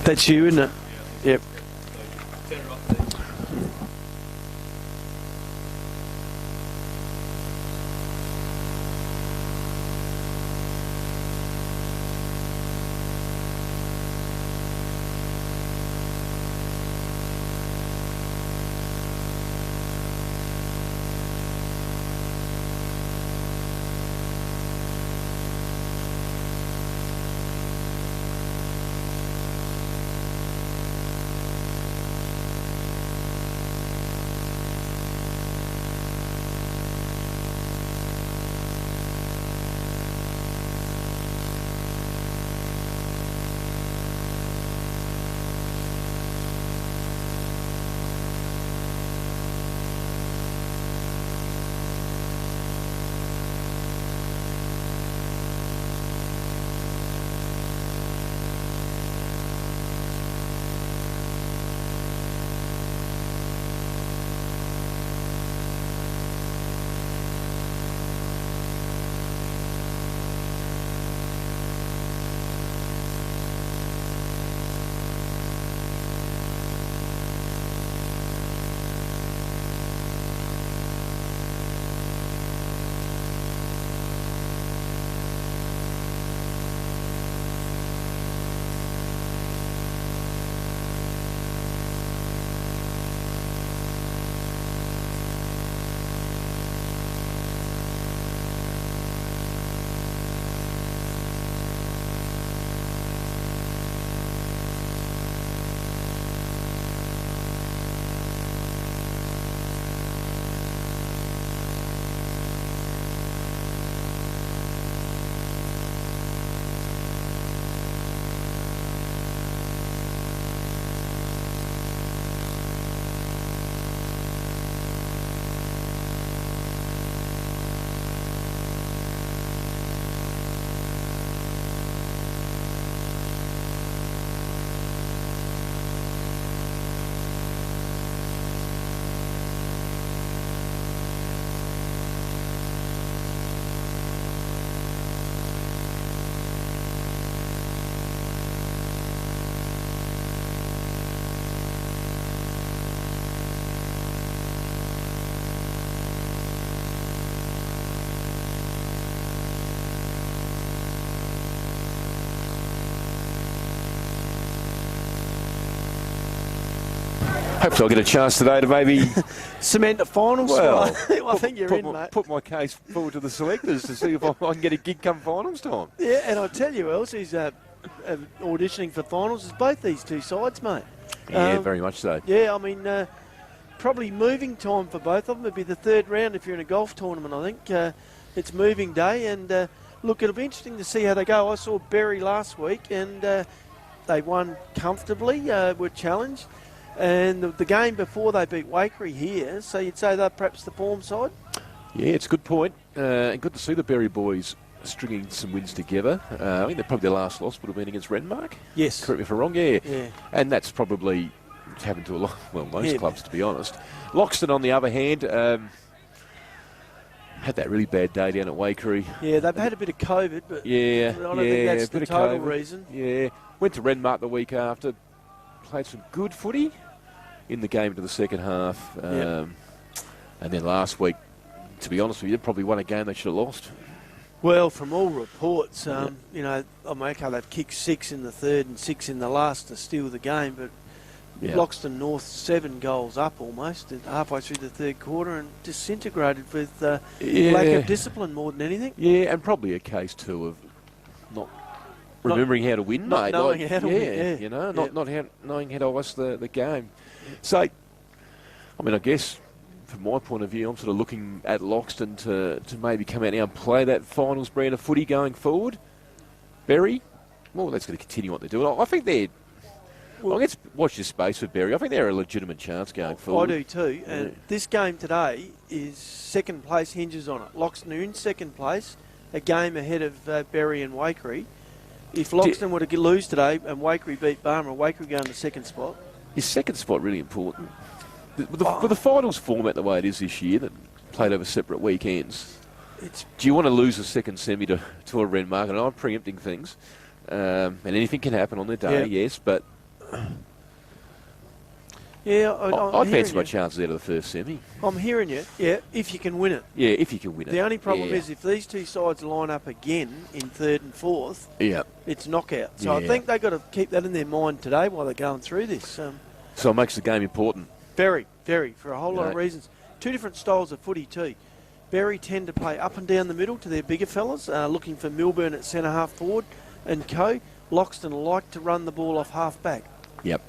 That's you, isn't it? Yep. Hopefully I'll get a chance today to maybe cement the finals. Well, I think you're in, mate. Put my case forward to the selectors to see if I can get a gig come finals time. Yeah, and I'll tell you who else is auditioning for finals is both these two sides, mate. Yeah, very much so. Yeah, I mean, probably moving time for both of them. It'd be the third round if you're in a golf tournament, I think. It's moving day, and look, it'll be interesting to see how they go. I saw Berri last week, and they won comfortably, were challenged. And the game before they beat Waikerie here, so you'd say they're perhaps the form side? Yeah, it's a good point. And good to see the Berri boys stringing some wins together. I think probably their last loss would have been against Renmark. Yes. Correct me if I'm wrong, yeah. And that's probably happened to a lot, well, most clubs, to be honest. Loxton, on the other hand, had that really bad day down at Waikerie. Yeah, they've had a bit of COVID, but I don't think that's the total reason. Yeah, went to Renmark the week after, played some good footy in the game into the second half. And then last week, to be honest with you, probably won a game they should have lost. Well, from all reports, you know, okay, they've kicked 6 in the third and 6 in the last to steal the game, but Loxton North 7 goals up almost halfway through the third quarter and disintegrated with lack of discipline more than anything. Yeah, and probably a case too of not remembering how to win, not mate. knowing how to win, you know, not knowing how to ice the game. So, I mean, I guess from my point of view, I'm sort of looking at Loxton to maybe come out now and play that finals brand of footy going forward. Berri, well, that's going to continue what they're doing. I think they're. Well, let's watch this space for Berri. I think they're a legitimate chance going forward. I do too. And this game today is second place hinges on it. Loxton are in second place, a game ahead of Berri and Waikerie. If Loxton were to lose today and Waikerie beat Barmah, Waikerie go in the second spot. Is second spot really important? With the finals format the way it is this year, that played over separate weekends, do you want to lose a second semi to a Renmark? And I'm preempting things. And anything can happen on their day, yes, but Yeah, I'd fancy my chances out of the first semi. I'm hearing you. Yeah, if you can win it. Yeah, if you can win it. The only problem is if these two sides line up again in third and fourth, it's knockout. So I think they've got to keep that in their mind today while they're going through this. So it makes the game important. Very, very, for a whole lot of reasons. Two different styles of footy too. Berri tend to play up and down the middle to their bigger fellas, looking for Milburn at centre half forward and co. Loxton like to run the ball off half back. Yep.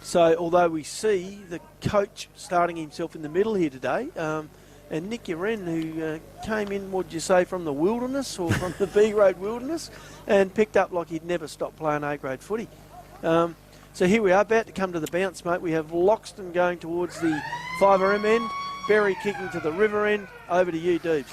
So although we see the coach starting himself in the middle here today, and Nick Uren, who came in, what would you say, from the wilderness or from the B-grade wilderness, and picked up like he'd never stopped playing A-grade footy. So here we are, about to come to the bounce, mate. We have Loxton going towards the 5RM end, Berri kicking to the river end. Over to you, Deebs.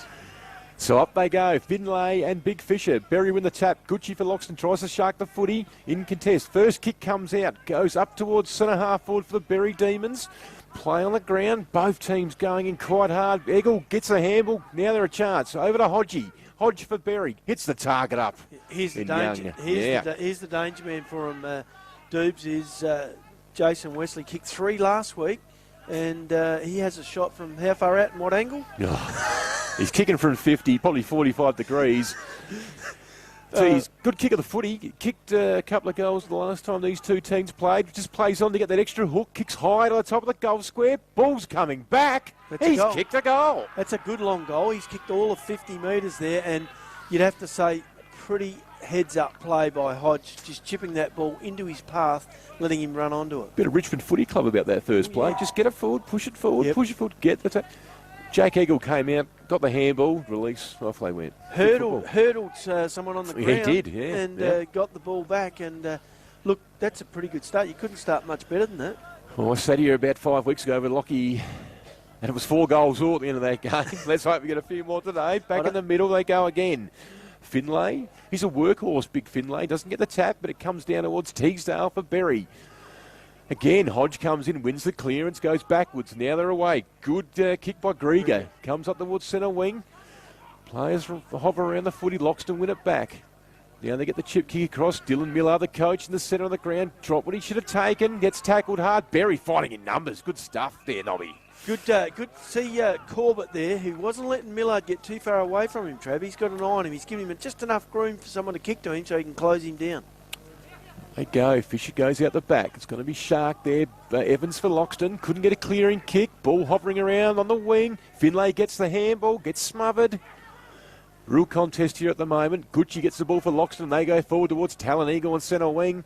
So up they go, Finlay and Big Fisher. Berri win the tap. Gucci for Loxton tries to shark the footy in contest. First kick comes out, goes up towards centre half forward for the Berri Demons. Play on the ground, both teams going in quite hard. Eggle gets a handball, now they're a chance. Over to Hodgie. Hodge for Berri, hits the target up. Here's the danger. Here's the danger man for him, Doobs, is Jason Wesley kicked 3 last week, and he has a shot from how far out and what angle? He's kicking from 50, probably 45 degrees. Geez, good kick of the footy. Kicked a couple of goals the last time these two teams played. Just plays on to get that extra hook. Kicks high to the top of the goal square. Ball's coming back. He's kicked a goal. That's a good long goal. He's kicked all of 50 metres there, and you'd have to say pretty heads-up play by Hodge, just chipping that ball into his path, letting him run onto it. Bit of Richmond Footy Club about that first play. Just get it forward, push it forward, push it forward, get the Jake Eggle came out, got the handball, release, off they went. Hurdled someone on the ground. He did, and got the ball back. And look, that's a pretty good start. You couldn't start much better than that. Well, I sat here about 5 weeks ago with Lockie, and it was 4 goals all at the end of that game. Let's hope we get a few more today. Back in the middle, they go again. Finlay, he's a workhorse, Big Finlay. Doesn't get the tap, but it comes down towards Teagsdale for Berri. Again, Hodge comes in, wins the clearance, goes backwards. Now they're away. Good kick by Grieger. Comes up towards centre wing. Players hover around the footy. Loxton win it back. Now they get the chip kick across. Dylan Miller, the coach, in the centre of the ground. Drop what he should have taken. Gets tackled hard. Berri fighting in numbers. Good stuff there, Nobby. Good to see Corbett there, who wasn't letting Millard get too far away from him, Trav. He's got an eye on him. He's giving him just enough room for someone to kick to him so he can close him down. They go. Fisher goes out the back. It's going to be Shark there. Evans for Loxton. Couldn't get a clearing kick. Ball hovering around on the wing. Finlay gets the handball. Gets smothered. Real contest here at the moment. Gucci gets the ball for Loxton. They go forward towards Talon Eagle on centre wing.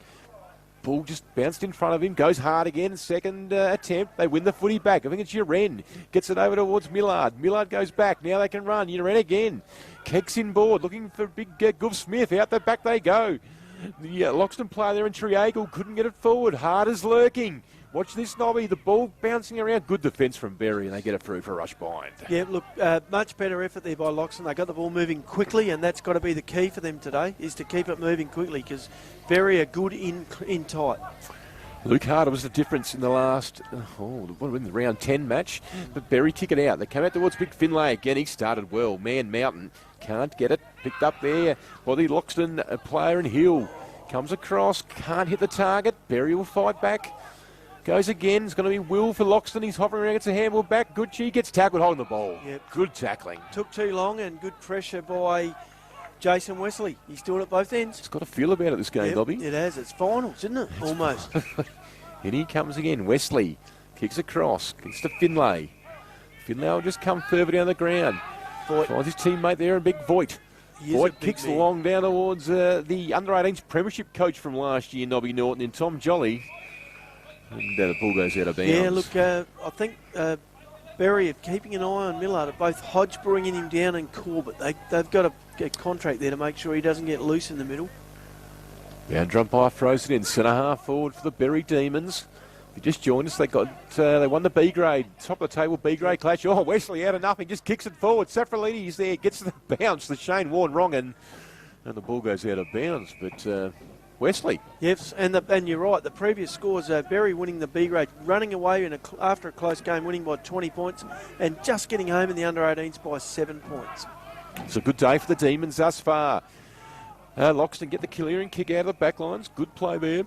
Ball just bounced in front of him. Goes hard again. Second attempt. They win the footy back. I think it's Uren. Gets it over towards Millard. Millard goes back. Now they can run. Uren again. Keggs in board. Looking for big Guv Smith. Out the back they go. The Loxton player there in Triagle couldn't get it forward. Hard as lurking. Watch this, Nobby. The ball bouncing around. Good defence from Berri, and they get it through for a rush bind. Yeah, look, much better effort there by Loxton. They got the ball moving quickly, and that's got to be the key for them today, is to keep it moving quickly, because Berri are good in tight. Luke Harder was the difference in the last, in the round 10 match, but Berri kick it out. They come out towards Big Finlay again. He started well. Man Mountain can't get it. Picked up there by the Loxton player in Hill. Comes across, can't hit the target. Berri will fight back. Goes again. It's going to be Will for Loxton. He's hovering around, gets a handball back. Gucci gets tackled holding the ball. Yep. Good tackling. Took too long and good pressure by Jason Wesley. He's doing it both ends. It's got a feel about it, this game, Bobby. It has. It's finals, isn't it? Almost. And he comes again. Wesley kicks across. Kicks to Finlay. Finlay will just come further down the ground. Voigt finds his teammate there, a big Voigt. Voigt kicks long down towards the under-18s premiership coach from last year, Nobby Norton, and Tom Jolly. And the ball goes out of bounds. Yeah, look, I think Berri are keeping an eye on Millard. Both Hodge bringing him down and Corbett. They've got a contract there to make sure he doesn't get loose in the middle. Boundary umpire throws it in. Centre half forward for the Berri Demons. If you just joined us, they won the B grade, top of the table B grade clash. Oh, Wesley out of nothing, just kicks it forward. Safralides there, gets the bounce. The Shane Warne wrong, and the ball goes out of bounds. But Wesley. Yes, and you're right. The previous scores, Berri winning the B grade, running away after a close game, winning by 20 points, and just getting home in the under-18s by 7 points. It's a good day for the Demons thus far. Loxton get the clearing kick out of the back lines. Good play there.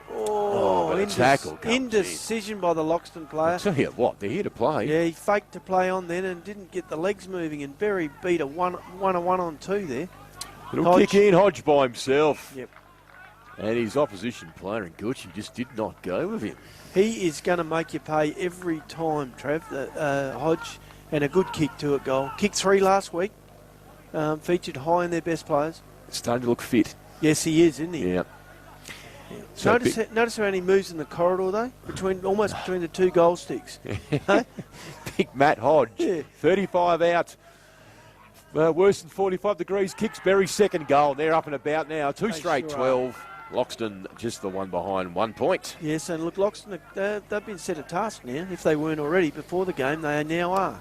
Oh, but a tackle comes indecision by the Loxton player. I'll tell you what, they're here to play. Yeah, he faked to play on then and didn't get the legs moving, and Berri beat a 1-on-2 there. Little kick in, Hodge by himself. Yep. And his opposition player in Gucci just did not go with him. He is going to make you pay every time, Trav, Hodge, and a good kick to it goal. Kicked 3 last week, featured high in their best players. It's starting to look fit. Yes, he is, isn't he? Yeah. So notice how many moves in the corridor, though, almost between the 2 goal sticks. Hey? Big Matt Hodge, Yeah. 35 out. Worse than 45 degrees. Kicks Berry's second goal. They're up and about now. 2 straight, sure 12. Loxton just the one behind, 1 point. Yes, and look, Loxton, they've been set a task now. If they weren't already before the game, they now are.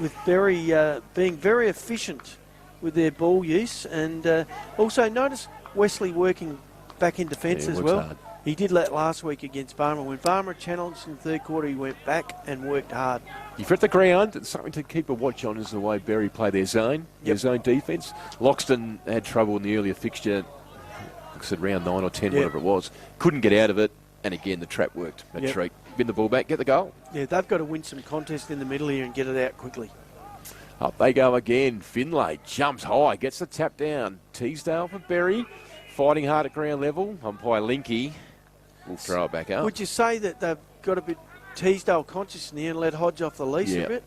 With Berri being very efficient with their ball use, and also notice Wesley working back in defence as well. Hard. He did that last week against Barmer. When Barmer challenged in the third quarter, he went back and worked hard. If you're at the ground, it's something to keep a watch on is the way Berri play their zone, their zone defence. Loxton had trouble in the earlier fixture, like I said, round 9 or 10, whatever it was. Couldn't get out of it, and again, the trap worked. A treat. Win the ball back, get the goal. Yeah, they've got to win some contest in the middle here and get it out quickly. Up they go again. Finlay jumps high, gets the tap down. Teasdale for Berri, fighting hard at ground level. Umpire Linky will throw it back up. Would you say that they've got a bit Teasdale conscious in here and let Hodge off the leash a bit?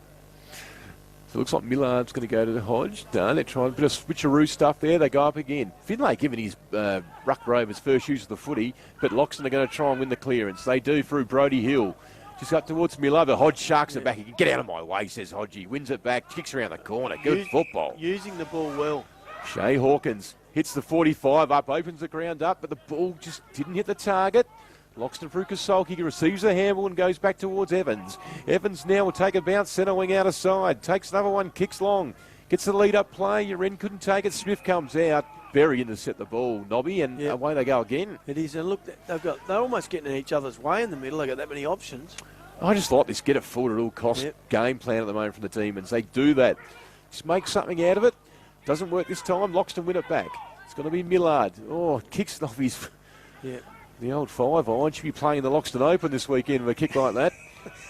So it looks like Millard's going to go to the Hodge. Done. They're trying a bit of switcheroo stuff there. They go up again. Finlay giving his ruck Rovers first use of the footy, but Loxton are going to try and win the clearance. They do through Brody Hill. Just up towards Millard, but Hodge sharks it back. He can get out of my way, says Hodgie. Wins it back, kicks around the corner. Good football. Using the ball well. Shea Hawkins hits the 45 up, opens the ground up, but the ball just didn't hit the target. Loxton through Kasolki, receives the handball and goes back towards Evans. Evans now will take a bounce, centre wing out of side. Takes another one, kicks long. Gets the lead up play. Uren couldn't take it. Smith comes out. Berri intercept the ball, Nobby, and away they go again. It is, and look, they're almost getting in each other's way in the middle. They've got that many options. I just like this get it forward at all cost game plan at the moment from the Demons. They do that. Just make something out of it. Doesn't work this time. Loxton win it back. It's going to be Millard. Oh, kicks off his... The old 5-iron. Should be playing the Loxton Open this weekend with a kick like that.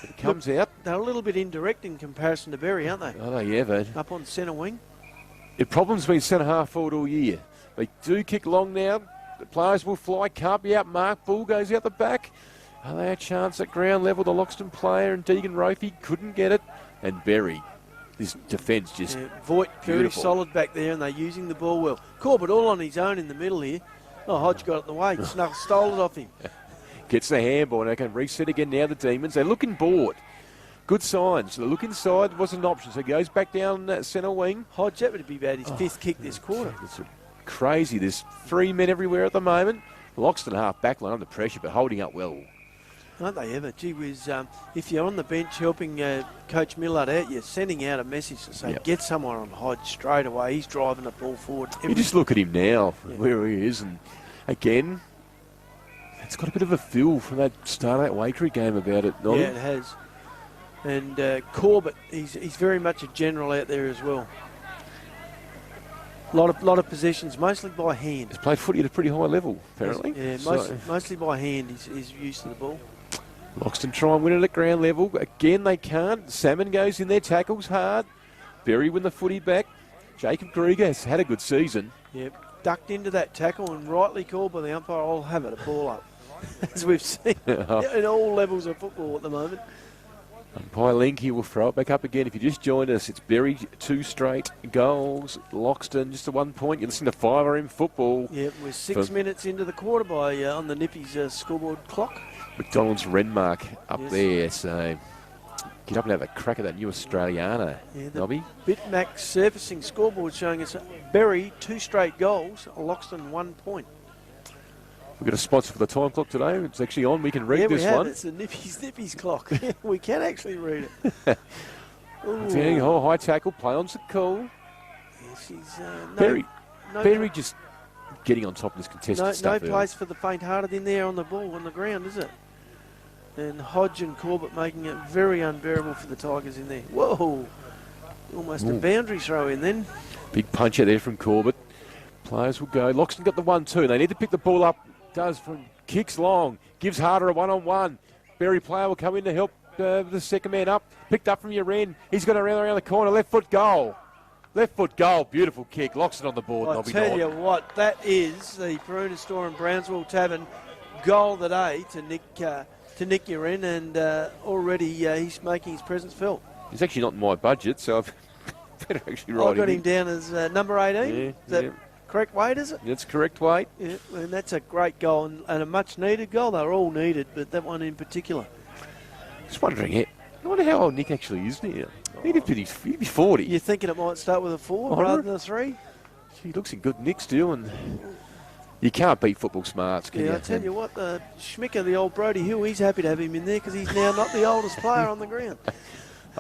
It comes out. They're a little bit indirect in comparison to Berri, aren't they? Are they ever? Up on centre wing. The problem's been centre half forward all year. They do kick long now. The players will fly. Can't be out. Mark Bull goes out the back. Are they a chance at ground level? The Loxton player and Deegan Rofi couldn't get it. And Berri, this defence just Voigt very beautiful. solid back there, and they're using the ball well. Corbett all on his own in the middle here. Oh, Hodge got it in the way. Stole it off him. Gets the handball, and they can reset again now, the Demons. They're looking bored. Good signs. The look inside wasn't an option, so he goes back down that centre wing. Hodge, that would be about his 5th kick this quarter. It's crazy. There's 3 men everywhere at the moment. Loxton half back line under pressure, but holding up well. Aren't they ever? Gee whiz, if you're on the bench helping Coach Millard out, you're sending out a message to say, get someone on Hodge straight away. He's driving the ball forward. You just look at him now, where he is, and again, it's got a bit of a feel from that start of that Wakery game about it, not it has. And Corbett, he's very much a general out there as well. Lot of possessions, mostly by hand. He's played footy at a pretty high level, apparently. Yeah, mostly by hand. He's used to the ball. Loxton try and win it at ground level. Again, they can't. Salmon goes in there, tackles hard. Berri win the footy back. Jacob Krieger has had a good season. Yep, ducked into that tackle and rightly called by the umpire. I'll have it, a ball up. As we've seen in all levels of football at the moment. Umpire Linky will throw it back up again. If you just joined us, it's Berri 2 straight goals. Loxton just a 1 point. You're listening to 5RM football. Yep, we're 6 minutes into the quarter by on the Nippies scoreboard clock. McDonald's Renmark up there, so get up and have a crack at that new Australiana, Nobby. Bitmax surfacing scoreboard showing us Berri 2 straight goals, Loxton 1 point. We've got a sponsor for the time clock today. It's actually on. We can read this one. It's the Nippies clock. We can actually read it. High tackle, play on's the call. Berri just getting on top of this contested stuff. No place for the faint-hearted in there on the ball, on the ground, is it? And Hodge and Corbett making it very unbearable for the Tigers in there. Whoa! Almost a boundary throw in then. Big puncher there from Corbett. Players will go. Loxton got the 1-2. They need to pick the ball up. Does from kicks long. Gives Harder a one-on-one. Berri player will come in to help the second man up. Picked up from your end. He's got around the corner. Left foot goal. Left foot goal. Beautiful kick. Loxton on the board. I tell you what, that is the Peruna Store and Brownsville Tavern goal of the day to Nick Uren, and already he's making his presence felt. He's actually not in my budget, so I've better actually write I've got him down as number 18. Yeah, is that correct weight, is it? That's correct weight. Yeah, and that's a great goal and a much needed goal. They're all needed, but that one in particular. Just wondering, I wonder how old Nick actually is now. He'd be 40. You're thinking it might start with a 4 rather than a 3? He looks in good nick still, and you can't beat football smarts, can you? Yeah, I tell you what, Schmicker, the old Brody Hill, he's happy to have him in there because he's now not the oldest player on the ground.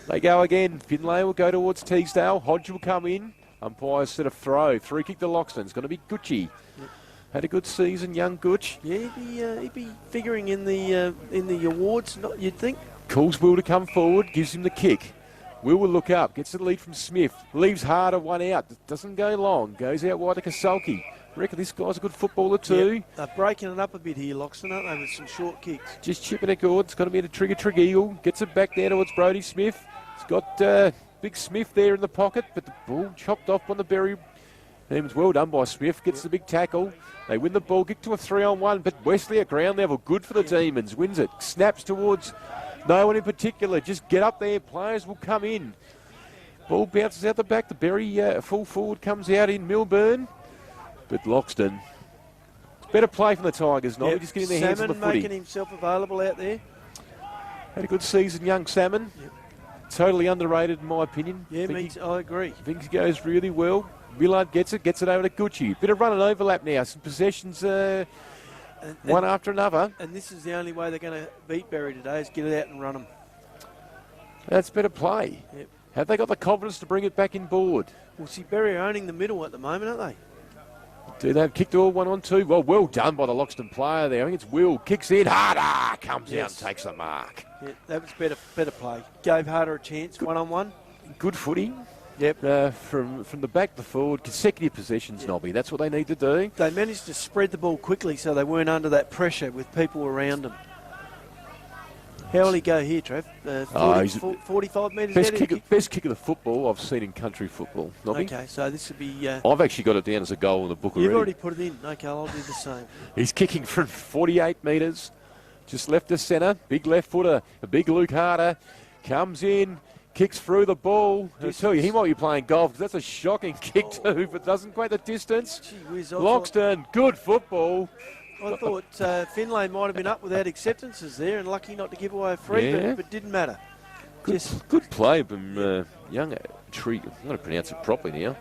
They go again. Finlay will go towards Teesdale. Hodge will come in. Umpires set a throw. Free kick to Loxton. It's going to be Gucci. Yep. Had a good season, young Gooch. Yeah, he'd be figuring in the awards, you'd think. Calls Will to come forward, gives him the kick. Will look up, gets the lead from Smith. Leaves Harder one out. Doesn't go long. Goes out wide to Kasulki. I reckon this guy's a good footballer too. Yep. They're breaking it up a bit here, Loxton, aren't they, with some short kicks. Just chipping it good. It's going to be a Trigger. Gets it back there towards Brodie Smith. It's got Big Smith there in the pocket, but the ball chopped off on the Berri. It was well done by Smith. Gets the big tackle. They win the ball, kick to a 3-on-1, but Wesley at ground level. Good for the Demons. Wins it. Snaps towards no one in particular. Just get up there. Players will come in. Ball bounces out the back. The Berri full forward comes out in Milburn. But Loxton, it's better play from the Tigers, not just getting their hands on the footy. Making himself available out there. Had a good season, young Salmon. Yep. Totally underrated in my opinion. Yeah, I agree. I think he goes really well. Willard gets it over to Gucci. Bit of run and overlap now. Some possessions one after another. And this is the only way they're going to beat Berri today is get it out and run them. That's better play. Yep. Have they got the confidence to bring it back in board? Well, see, Berri are owning the middle at the moment, aren't they? Do they have kicked all 1-on-2? Well done by the Loxton player there. I think it's Will. Kicks in. Harder comes out and takes the mark. Yeah, that was better play. Gave Harder a chance, 1-on-1. Good footy. Yep. From the back to forward, consecutive possessions, Nobby. That's what they need to do. They managed to spread the ball quickly so they weren't under that pressure with people around them. How will he go here, Trev? 45 metres best kick of the football I've seen in country football, Nobby. Okay, so this would be... I've actually got it down as a goal in the book already. You've already put it in. Okay, I'll do the same. He's kicking from 48 metres. Just left to centre. Big left footer. A big Luke Harder. Comes in. Kicks through the ball. I tell you, he might be playing golf because that's a shocking kick too, but doesn't quite the distance. Gee whiz, Loxton, good football. I thought Finlay might have been up without acceptances there and lucky not to give away a free, but didn't matter. Good play from young Trig. I'm going to pronounce it properly now.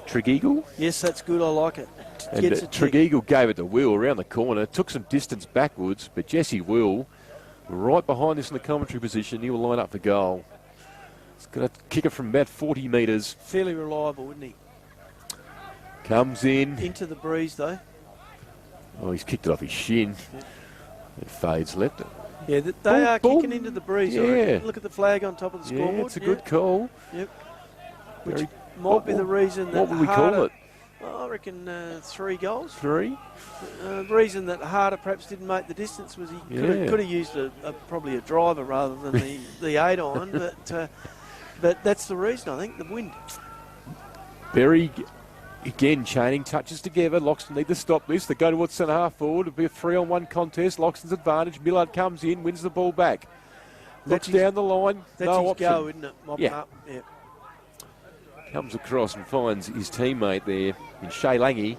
Trigeagle? Yes, that's good. I like it. And Trigeagle gave it to Will around the corner, took some distance backwards, but Jesse Will, right behind this in the commentary position, he will line up for goal. He's going to kick it from about 40 metres. Fairly reliable, isn't he? Comes in. Into the breeze, though. Oh, he's kicked it off his shin. Yeah. It fades left. Yeah, they are kicking into the breeze. Yeah. Look at the flag on top of the scoreboard. Yeah, it's a good call. Yep. Which might be the reason that what would we call it? I reckn 3 goals. 3? The reason that Harder perhaps didn't make the distance was he could have used probably a driver rather than the 8-iron, but that's the reason, I think, the wind. Berri, again, chaining touches together. Loxton need to stop this. They go towards centre half forward. It'll be a 3-on-1 contest. Loxton's advantage. Millard comes in, wins the ball back. Looks down the line. That's no his option. go, isn't it? Mopping up. Yeah. Comes across and finds his teammate there in Shay Lange.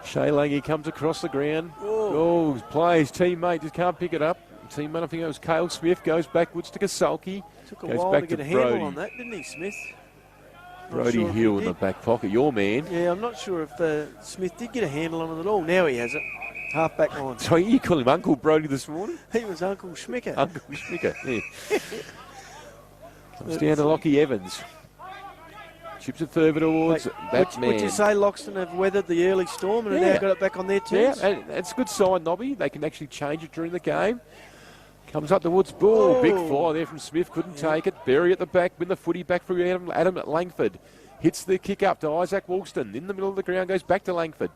Shay Lange comes across the ground. Oh, plays teammate just can't pick it up. Teammate, I think it was Cale Smith, goes backwards to Kasulki. Took a while to get a handle on that, didn't he, Smith? Brodie Hill in the back pocket, your man. Yeah, I'm not sure if Smith did get a handle on it at all. Now he has it. Half-back line. So you call him Uncle Brodie this morning? He was Uncle Schmicker. Uncle Schmicker, yeah. Comes down to Lockie Evans. Chips it further towards that man. Would you say Loxton have weathered the early storm and have now got it back on their terms? Yeah, and it's a good sign, Nobby. They can actually change it during the game. Comes up towards ball. Big fly there from Smith. Couldn't take it. Berri at the back. Win the footy back for Adam at Langford. Hits the kick up to Isaac Loxton. In the middle of the ground, goes back to Langford.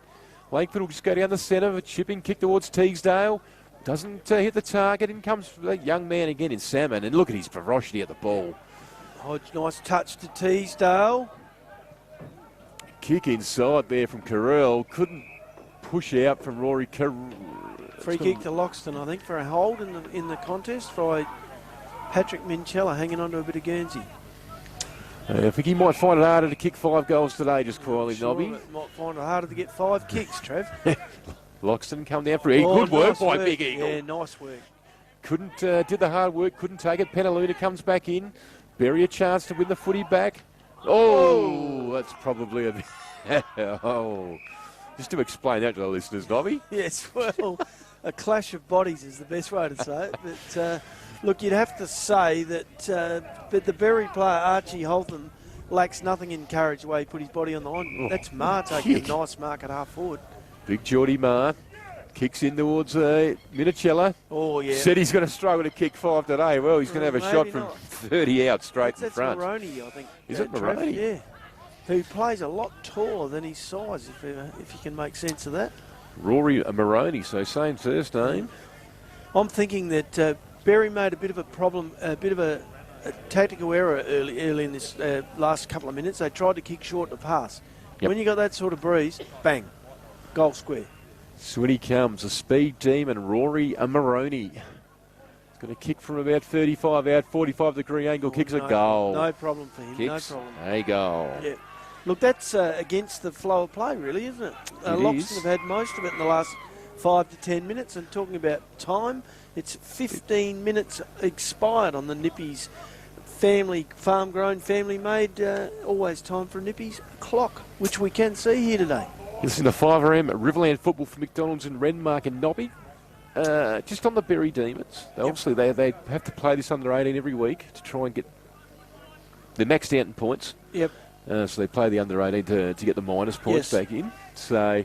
Langford will just go down the centre, a chipping kick towards Teesdale. Doesn't hit the target. In comes the young man again in Salmon. And look at his ferocity at the ball. Hodge, nice touch to Teesdale. Kick inside there from Carell. Couldn't push out from Rory. Free kick to Loxton, I think, for a hold in the contest by Patrick Minchella, hanging on to a bit of Guernsey. I think he might find it harder to kick 5 goals today, just quietly, Sure, Nobby. might find it harder to get 5 kicks, Trev. Loxton come down for it. Good work by Big Eagle. Yeah, nice work. Couldn't, did the hard work, couldn't take it. Penaluna comes back in. Berri a chance to win the footy back. Oh, that's probably a... oh. Just to explain that to the listeners, Nobby. Yes, well, a clash of bodies is the best way to say it. But, look, you'd have to say that but the Berri player, Archie Holtham, lacks nothing in courage the way he put his body on the line. Oh, that's Marr taking a nice mark at half forward. Big Geordie Marr kicks in towards Minicella. Oh, yeah. Said he's going to struggle to kick 5 today. Well, he's going to have a shot from 30 out straight in front. That's Moroney, I think. Is it Moroney? Yeah. Who plays a lot taller than his size, if you can make sense of that. Rory Moroney, so same first name. I'm thinking that Berri made a bit of a problem, a bit of a tactical error early in this last couple of minutes. They tried to kick short to pass. Yep. When you got that sort of breeze, bang, goal square. Swinny comes, a speed team, and Rory Moroney. He's going to kick from about 35 out, 45-degree angle, kicks a goal. No problem for him, Kicks no problem. a goal. Yeah. Look, that's against the flow of play, really, isn't it? Loxton have had most of it in the last 5 to 10 minutes. And talking about time, it's 15 minutes expired on the Nippies family, farm-grown, family-made, always time for a Nippies clock, which we can see here today. This is the 5RM Riverland football for McDonald's and Renmark and Nobby. Just on the Berri Demons. Obviously, they have to play this under 18 every week to try and get the next out in points. Yep. So they play the under 18 to get the minus points back in. So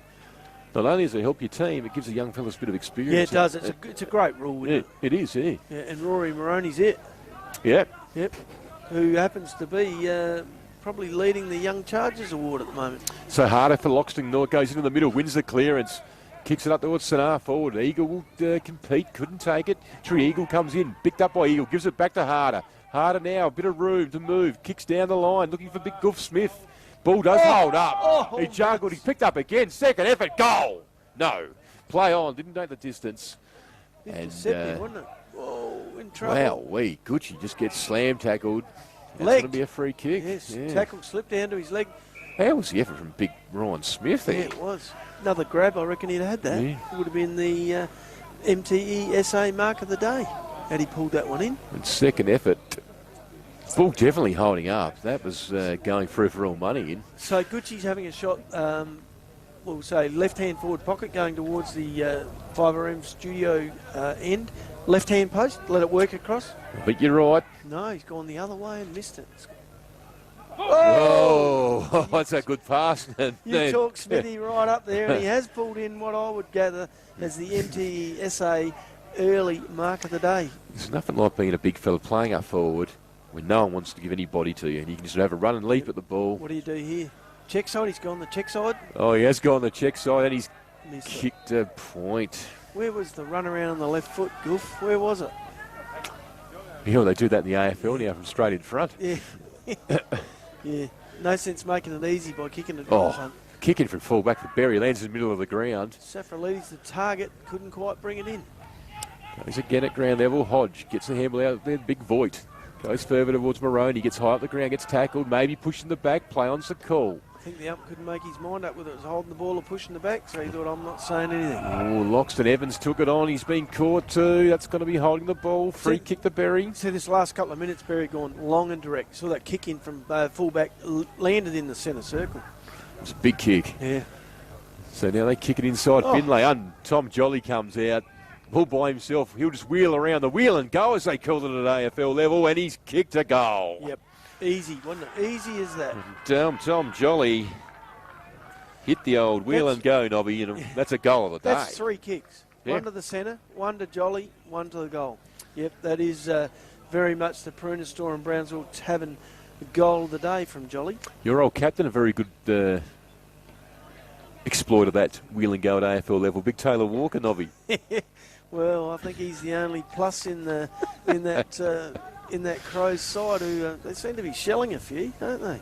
not only does it help your team, it gives the young fellas a bit of experience. Yeah, it does. It's a great rule, isn't it? It is, yeah. And Rory Moroney's it. Yep. Yep. Who happens to be probably leading the Young Chargers Award at the moment. So harder for Loxton. No, it goes into the middle, wins the clearance. Kicks it up towards Sanar forward. Eagle will compete, couldn't take it. Tree Eagle comes in, picked up by Eagle, gives it back to Harder. Harder now, a bit of room to move, kicks down the line, looking for Big Goof Smith. Ball does hold up. He juggled, he picked up again. Second effort, goal. No. Play on, didn't take the distance. Deceptive, wasn't it? Whoa, in trouble. Wow, Gucci just gets slam tackled. That's going to be a free kick. Yes, tackle slipped down to his leg. How was the effort from Big Ryan Smith there? Yeah, it was. Another grab, I reckon he'd had that. Yeah. It would have been the MTE SA mark of the day had he pulled that one in. And second effort, ball definitely holding up. That was going through for all money in. So Gucci's having a shot, we'll say left-hand forward pocket going towards the 5RM studio end. Left-hand post, let it work across. But you're right. No, he's gone the other way and missed it. Oh, that's a good pass. You talk Smithy right up there, and he has pulled in what I would gather as the MTE SA early mark of the day. There's nothing like being a big fella playing up forward when no one wants to give any body to you, and you can just have a run and leap at the ball. What do you do here? Check side, he's gone the check side. Oh, he has gone the check side, and he's kicked a point. Where was the run around on the left foot, Goof? Where was it? Yeah, they do that in the AFL now from straight in front. Yeah. Yeah, no sense making it easy by kicking it. Oh, kicking from full back for Berri, lands in the middle of the ground. Safralides the target, couldn't quite bring it in. Goes again at ground level. Hodge gets the handle out there. Big Voigt goes further towards Moroney, gets high up the ground, gets tackled, maybe pushing the back. Play on's the call. I think the ump couldn't make his mind up whether it was holding the ball or pushing the back, so he thought, I'm not saying anything. Oh, Loxton Evans took it on. He's been caught too. That's going to be holding the ball. Free kick to Berri. See, this last couple of minutes, Berri gone long and direct. Saw that kick in from full-back, landed in the centre circle. It was a big kick. Yeah. So now they kick it inside Finlay. And Tom Jolly comes out. All by himself. He'll just wheel around the wheel and go, as they called it at AFL level, and he's kicked a goal. Yep. Easy, wasn't it? Easy as that. Tom Jolly hit the old wheel and go, Nobby, and that's a goal of the day. That's 3 kicks. Yeah. One to the centre, one to Jolly, one to the goal. Yep, that is very much the Pruna Store and Brownsville Tavern goal of the day from Jolly. Your old captain, a very good exploit of that wheel and go at AFL level. Big Taylor Walker, Nobby. Well, I think he's the only plus in that Crows side who they seem to be shelling a few, don't they?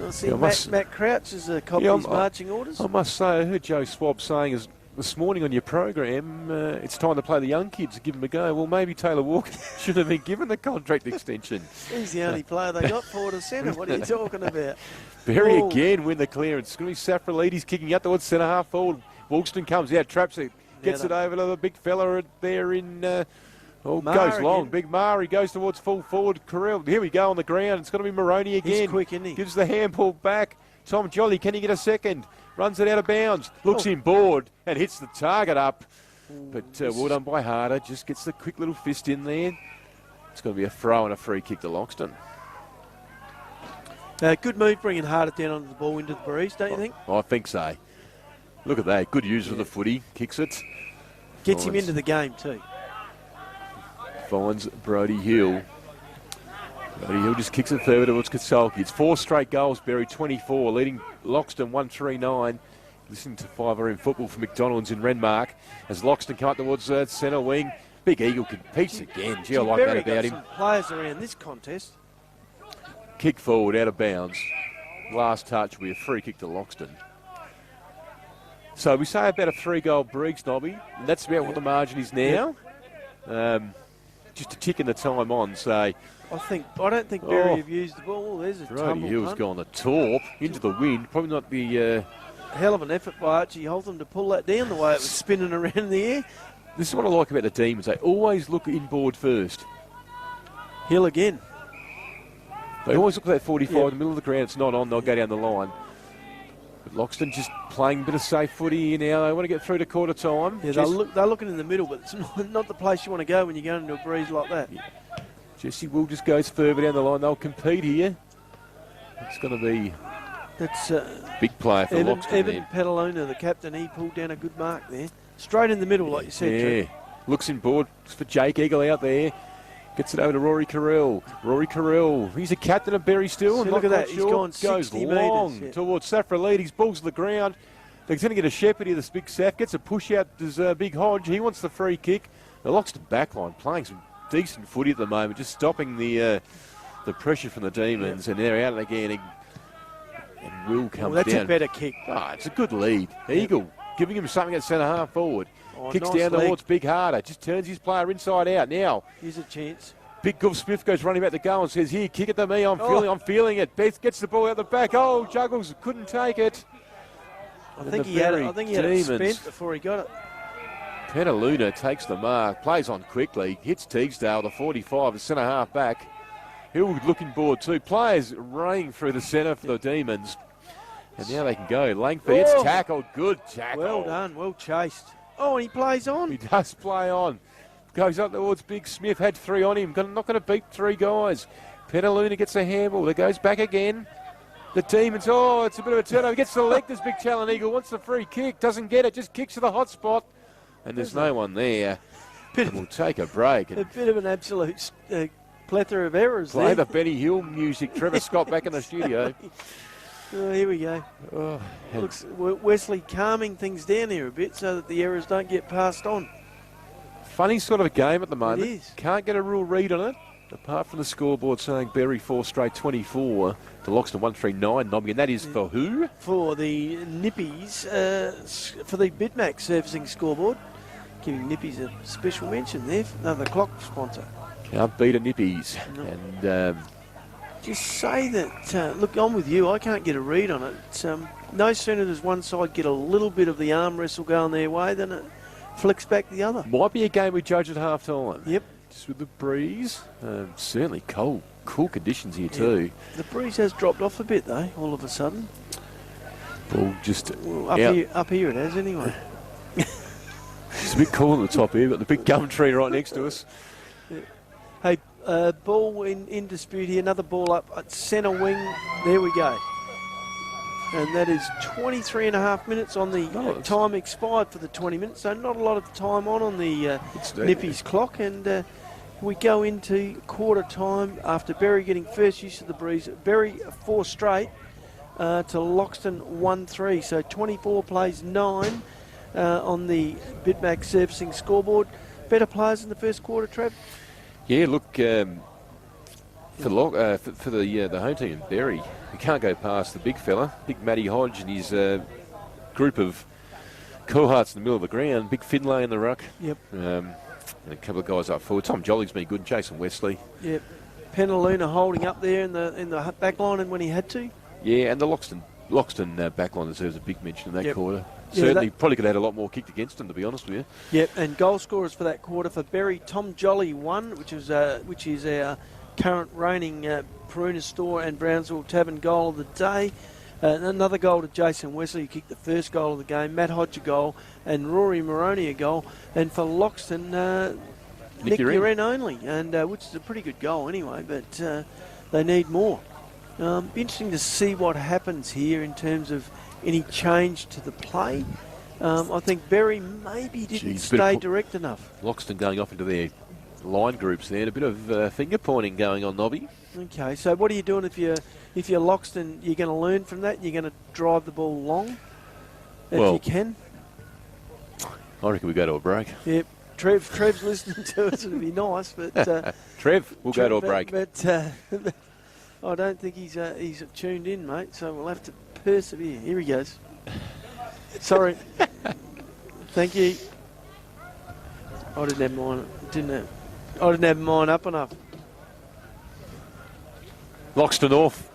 I see Matt Crouch has copied his marching orders. I must say, I heard Joe Swab saying this morning on your program, it's time to play the young kids, give them a go. Well, maybe Taylor Walker should have been given the contract extension. He's the only player they got forward to centre. What are you talking about? Berri again win the clearance. It's going to be Safralides kicking out towards centre half forward. Loxton comes out, traps it, gets it over to the big fella there in... goes long. Again. Big Mari goes towards full forward. Carell. Here we go on the ground. It's going to be Moroney again. He's quick, isn't he? Gives the handball back. Tom Jolly, can he get a second? Runs it out of bounds. Looks in board and hits the target up. But well done by Harder. Just gets the quick little fist in there. It's going to be a throw and a free kick to Loxton. Good move bringing Harder down onto the ball into the breeze, don't you think? I think so. Look at that. Good use of the footy. Kicks it. Gets him into the game too. Finds Brody Hill. Brody Hill just kicks it further towards Kasolki. It's 4 straight goals, Berri 24, leading Loxton 139. Listening to 5RM football for McDonald's in Renmark as Loxton come up towards centre wing. Big Eagle competes again. Gee, I like that about him. Some players around this contest. Kick forward, out of bounds. Last touch will be a free kick to Loxton. So we say about a 3-goal Briggs, Nobby. And that's about what the margin is now. Just a tick in the time on, so... I don't think Berri have used the ball. There's a tumble Hill's punt. gone the torp into the wind. Probably not the... hell of an effort by Archie Holtham to pull that down the way it was spinning around in the air. This is what I like about the Demons. They always look inboard first. Hill again. They always look at that 45 in the middle of the ground. It's not on. They'll go down the line. But Loxton just playing a bit of safe footy now. They want to get through to quarter time. Yeah, they're looking in the middle, but it's not the place you want to go when you go into a breeze like that. Yeah. Jesse Will just goes further down the line. They'll compete here. It's going to be big player for Loxton. Evan Petaluna, the captain, he pulled down a good mark there. Straight in the middle, like you said. Yeah. Looks in board for Jake Eagle out there. Gets it over to Rory Carell. Rory Carell, he's a captain of Berri still. So look at that, he's gone 60 long metres, towards Safralides, balls to the ground. They're going to get a shepherd here, this big Saf. Gets a push out, there's Big Hodge. He wants the free kick. The Loxton backline playing some decent footy at the moment, just stopping the pressure from the Demons, and they're out again. And Will comes that's down. A better kick. It's a good lead. Eagle giving him something at centre half forward. Kicks nice down towards Big Harder. Just turns his player inside out. Now, here's a chance. Big Goof Smith goes running back to goal and says, here, kick it to me. I'm feeling it. Beth gets the ball out the back. Oh, Juggles couldn't take it. I think he had it spent before he got it. Petaluna takes the mark, plays on quickly, hits Teagsdale, the 45, the centre half back. Hill looking board too. Players raying through the centre for the Demons. And now they can go. Langford, it's tackled. Good tackle. Well done, well chased. Oh, and he plays on. He does play on. Goes up towards Big Smith, had 3 on him. Not going to beat 3 guys. Petaluna gets a handball. It goes back again. The Demons, it's a bit of a turnover. Gets the leg, this big Talon Eagle. Wants the free kick. Doesn't get it. Just kicks to the hot spot. And there's no one there. And we'll take a break. A bit of an absolute plethora of errors Play there. the Benny Hill music. Trevor Scott back in the studio. Here we go. Looks Wesley calming things down here a bit so that the errors don't get passed on. Funny sort of a game at the moment. It is. Can't get a real read on it, apart from the scoreboard saying Berri 4 straight 24 to Loxton 139, Nobby, and that is for who? For the Nippies, for the Bitmax servicing scoreboard. Giving Nippies a special mention there, another clock sponsor. Can't beat a Nippies. No. And just say that, look, I'm with you, I can't get a read on it. No sooner does one side get a little bit of the arm wrestle going their way than it flicks back the other. Might be a game we judge at half time. Yep. Just with the breeze. Certainly cool conditions here too. The breeze has dropped off a bit though, all of a sudden. Ball just up here it has anyway. It's a bit cool at the top here, but the big gum tree right next to us. Hey, ball in dispute here, another ball up at centre wing. There we go. And that is 23 and a half minutes on the time expired for the 20 minutes, so not a lot of time on the Nippies clock. And we go into quarter time after Berri getting first use of the breeze. Berri 4 straight to Loxton 1-3. So 24 plays 9 on the Bitmax servicing scoreboard. Better players in the first quarter, Trev? Yeah, look, for the home team in Berri, you can't go past the big fella, big Matty Hodge and his group of cohorts in the middle of the ground, big Finlay in the ruck. Yep. And a couple of guys up forward. Tom Jolly's been good, Jason Wesley. Yep. Penaluna holding up there in the back line and when he had to. Yeah, and the Loxton back line deserves a big mention in that Yep. quarter. Yeah, Certainly, probably could have had a lot more kicked against them, to be honest with you. Yep, and goal scorers for that quarter for Berri, Tom Jolly 1, which is our current reigning Peruna Store and Brownsville Tavern goal of the day. Another goal to Jason Wesley, who kicked the first goal of the game. Matt Hodge a goal, and Rory Moroney a goal. And for Loxton, Nick Uren only, and which is a pretty good goal anyway, but they need more. Be interesting to see what happens here in terms of any change to the play. I think Berri maybe didn't stay direct enough. Loxton going off into their line groups there, and a bit of finger pointing going on, Nobby. Okay, so what are you doing if you're Loxton? You're going to learn from that. You're going to drive the ball long if you can. I reckon we go to a break. Yep. Trev's listening to us. It'd be nice, but Trev, we'll go to a break. But I don't think he's tuned in, mate. So we'll have to persevere. Here he goes. Sorry. Thank you. I didn't have mine. I didn't have mine up enough. Loxton off.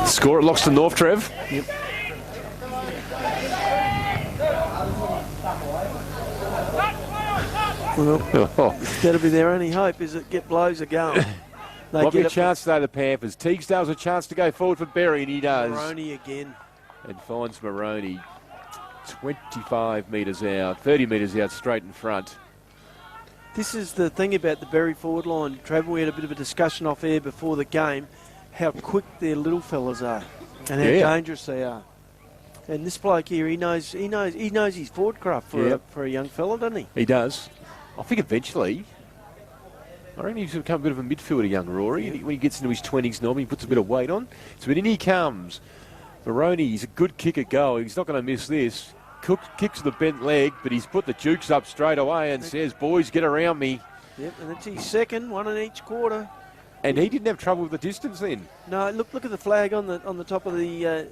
Score at Loxton North, Trev. Yep. Well, that'll be their only hope, is it get blows a going. Might be a chance though, the Panthers. Teagsdale's a chance to go forward for Berri, and he does. Maroney again. And finds Maroney 25 metres out, 30 metres out straight in front. This is the thing about the Berri forward line, Travel. We had a bit of a discussion off air before the game, how quick their little fellas are and how dangerous they are. And this bloke here, he knows his forward craft for a young fella, doesn't he? He does. I think eventually, I reckon he's become a bit of a midfielder, young Rory. When he gets into his 20s now, he puts a bit of weight on. So in he comes. Maroney, he's a good kicker goal. He's not going to miss this. Kicks the bent leg, but he's put the jukes up straight away and says, boys, get around me. Yep, and it's his second, one in each quarter. And he didn't have trouble with the distance then. No, look at the flag on the top of the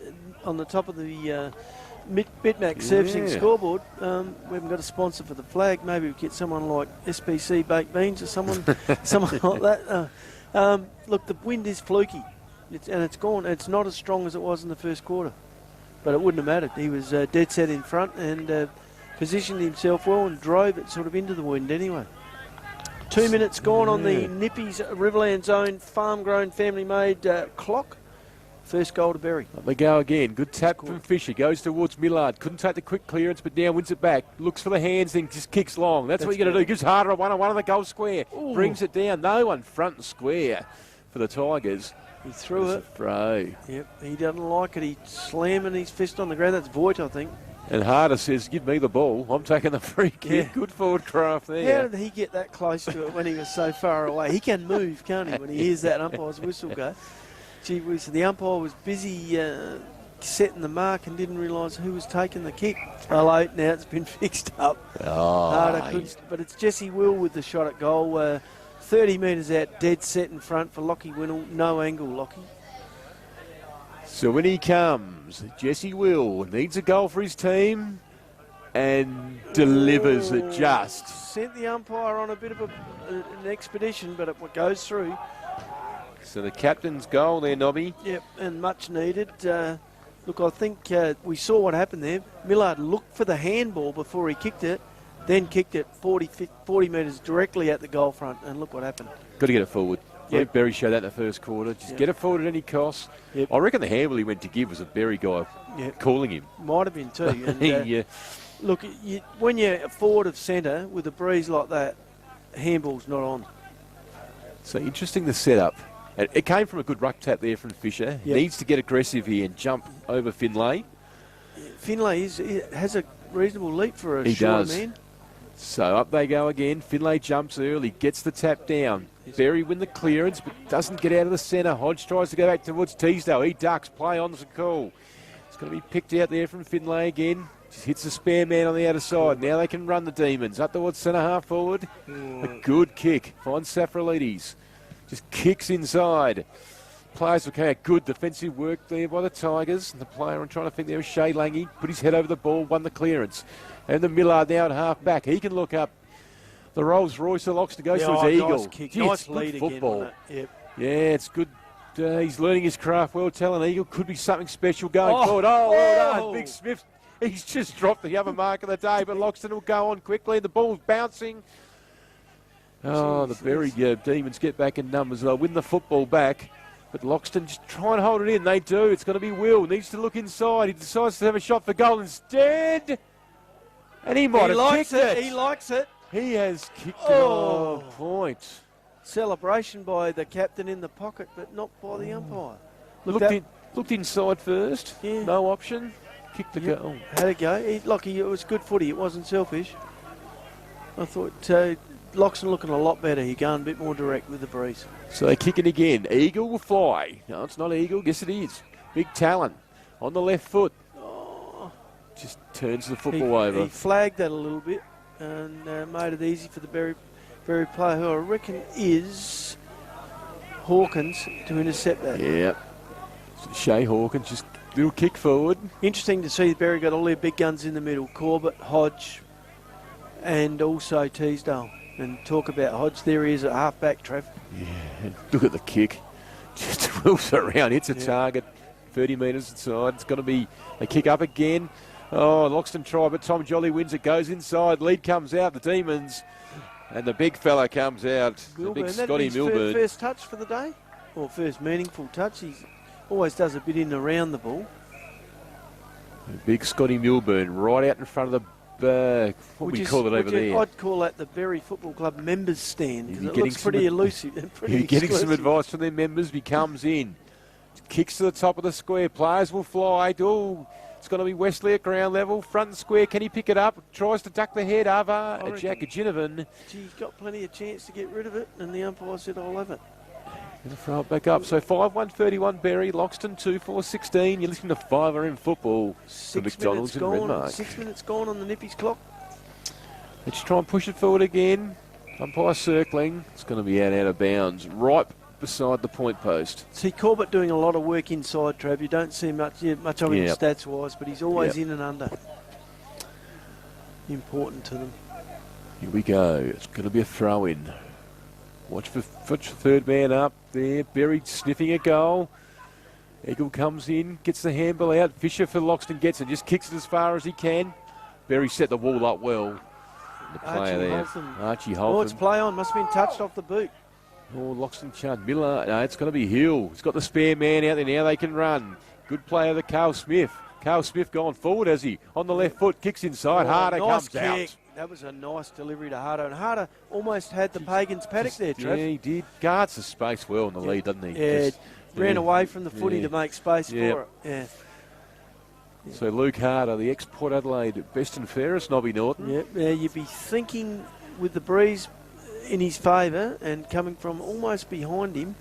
Bitmax servicing scoreboard. We haven't got a sponsor for the flag. Maybe we get someone like SPC Baked Beans or someone like that. Look, the wind is fluky, and it's gone. It's not as strong as it was in the first quarter, but it wouldn't have mattered. He was dead set in front and positioned himself well and drove it sort of into the wind anyway. 2 minutes gone on the Nippies Riverland Zone farm-grown, family-made clock. First goal to Berri. Up they go again. Good tap from Fisher. Goes towards Millard. Couldn't take the quick clearance, but now wins it back. Looks for the hands, then just kicks long. That's what you got to do. Gives Harder a one on the goal square. Ooh. Brings it down. No one front and square for the Tigers. He threw it. A throw. Yep, he doesn't like it. He's slamming his fist on the ground. That's Voigt, I think. And Harder says, give me the ball. I'm taking the free kick. Yeah. Good forward craft there. How did he get that close to it when he was so far away? He can move, can't he, when he hears that umpire's whistle go? Gee whiz, the umpire was busy setting the mark and didn't realise who was taking the kick. Now it's been fixed up. Harder but it's Jesse Will with the shot at goal. 30 metres out, dead set in front for Lockie Winnell. No angle, Lockie. So when he comes, Jesse Will needs a goal for his team and delivers it just. Sent the umpire on a bit of an expedition, but it goes through. So the captain's goal there, Nobby. Yep, and much needed. Look, I think we saw what happened there. Millard looked for the handball before he kicked it, then kicked it 40 metres directly at the goal front, and look what happened. Got to get it forward. Yep. Berri showed that in the first quarter. Just get it forward at any cost. Yep. I reckon the handball he went to give was a Berri guy calling him. Might have been too. And, look, when you're forward of centre with a breeze like that, handball's not on. So interesting the setup. It came from a good ruck tap there from Fisher. Yep. Needs to get aggressive here and jump over Finlay. Finlay has a reasonable leap for a short man. So up they go again. Finlay jumps early, gets the tap down. Berri win the clearance, but doesn't get out of the centre. Hodge tries to go back towards Teasdale. He ducks. Play on the call. It's going to be picked out there from Finlay again. Just hits the spare man on the outer side. Now they can run the Demons. Up towards centre half forward. A good kick. Finds Safralides. Just kicks inside. Players look out. Good defensive work there by the Tigers. And the player, I'm trying to think there is Shea Lange. Put his head over the ball, won the clearance. And the Millard now at half back. He can look up. The Rolls Royce of Loxton goes to his eagle. Nice lead football. Again. Yep. Yeah, it's good. He's learning his craft well. Telling eagle could be something special going forward. Well done. Big Smith. He's just dropped the other mark of the day, but Loxton will go on quickly. The ball's bouncing. The Berri Demons get back in numbers. They'll win the football back. But Loxton just try and hold it in. They do. It's going to be Will. Needs to look inside. He decides to have a shot for goal instead. And he might have kicked it. He likes it. He has kicked it on point. Celebration by the captain in the pocket, but not by the umpire. Looked inside first. Yeah. No option. Kicked the goal. Had a go. It was good footy. It wasn't selfish. I thought Loxton looking a lot better. He going a bit more direct with the breeze. So they kick it again. Eagle will fly. No, it's not Eagle. Yes, it is. Big talent on the left foot. Just turns the football over. He flagged that a little bit and made it easy for the Berri player, who I reckon is Hawkins, to intercept that. Yeah. So Shea Hawkins, just little kick forward. Interesting to see Berri got all their big guns in the middle. Corbett, Hodge, and also Teasdale. And talk about Hodge. There he is at half-back, Trev. Yeah, look at the kick. Just wheels around, hits a target, 30 metres inside. It's going to be a kick up again. Oh, Loxton try, but Tom Jolly wins it, goes inside. Lead comes out, the Demons, and the big fella comes out, Milburn. the big Scotty Milburn. First touch for the day, or first meaningful touch. He always does a bit in and around the ball. Big Scotty Milburn right out in front of the what we call it over there. I'd call that the Berri Football Club members stand because it looks pretty elusive. You're getting some advice from their members. He comes in, kicks to the top of the square. Players will fly. Oh, it's going to be Wesley at ground level. Front and square. Can he pick it up? Tries to duck the head. Ava, Jack Ginnivan. He's got plenty of chance to get rid of it, and the umpire said, I'll have it. Going to throw it back up. So 5-1-31 Berri, Loxton 2-4-16. You're listening to 5RM football. 6 McDonald's minutes in gone. Redmark. 6 minutes gone on the Nippies clock. Let's try and push it forward again. Umpire circling. It's going to be out of bounds. Right beside the point post. See Corbett doing a lot of work inside, Trav. You don't see much of him stats-wise, but he's always in and under. Important to them. Here we go. It's going to be a throw-in. Watch for third man up there. Berri sniffing a goal. Eagle comes in, gets the handball out. Fisher for Loxton gets it, just kicks it as far as he can. Berri set the wall up well. The player there, Archie Holton. Oh, it's play on. Must have been touched off the boot. Oh, Loxton Chad Miller. No, it's going to be Hill. He's got the spare man out there now. They can run. Good player, the Carl Smith. Carl Smith gone forward, has he? On the left foot, kicks inside. Harder nice comes kick. out. That was a nice delivery to Harder. And Harder almost had the Pagans paddock there, Trev. Yeah, he did. Guards the space well in the lead, doesn't he? Yeah, ran away from the footy to make space for it. Yeah. So Luke Harder, the ex-Port Adelaide best and fairest, Nobby Norton. Yeah, you'd be thinking with the breeze in his favour and coming from almost behind him,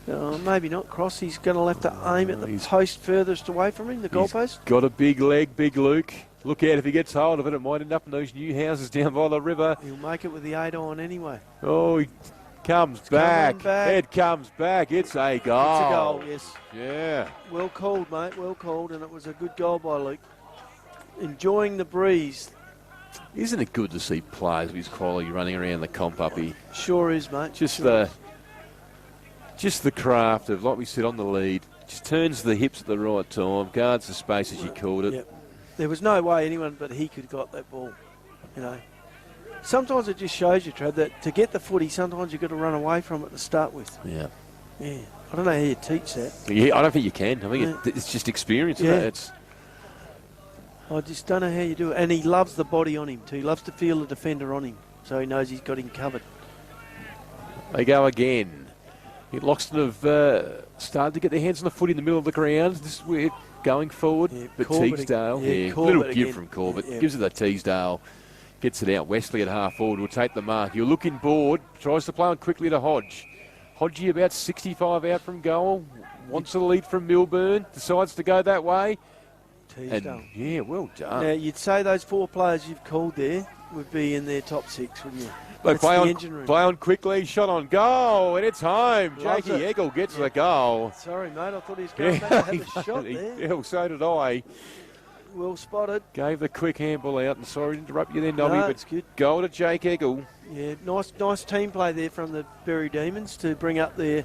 maybe not cross. He's going to have to aim at the post furthest away from him, the goalpost. Got a big leg, big Luke. Look out if he gets hold of it. It might end up in those new houses down by the river. He'll make it with the 8 on anyway. Oh, he comes back. Head comes back. It's a goal. It's a goal, yes. Yeah. Well called, mate. Well called, and it was a good goal by Luke. Enjoying the breeze. Isn't it good to see players of his quality running around the comp up here? Sure is, mate. Just the craft of, like we said, on the lead. Just turns the hips at the right time. Guards the space, as you called it. Yep. There was no way anyone but he could have got that ball, you know. Sometimes it just shows you, Trav, that to get the footy, sometimes you've got to run away from it to start with. Yeah. Yeah. I don't know how you teach that. Yeah, I don't think you can. I think it's just experience. Yeah. I just don't know how you do it. And he loves the body on him too. He loves to feel the defender on him, so he knows he's got him covered. They go again. Loxton have started to get their hands on the footy in the middle of the ground. This is weird. Going forward, but Teesdale, little give from Corbett, gives it to Teesdale, gets it out. Wesley at half forward will take the mark. You're looking bored, tries to play on quickly to Hodge. Hodgie about 65 out from goal, wants a lead from Milburn, decides to go that way. Teesdale. And, well done. Now, you'd say those 4 players you've called there would be in their top 6, wouldn't you? They play on quickly, shot on goal, and it's home. Jakey Eggle gets the goal. Sorry, mate, I thought he was going back to have a shot there. Yeah, well, so did I. Well spotted. Gave the quick handball out, and sorry to interrupt you there, Nobby, but it's good. Goal to Jake Eggle. Yeah, nice team play there from the Berri Demons to bring up their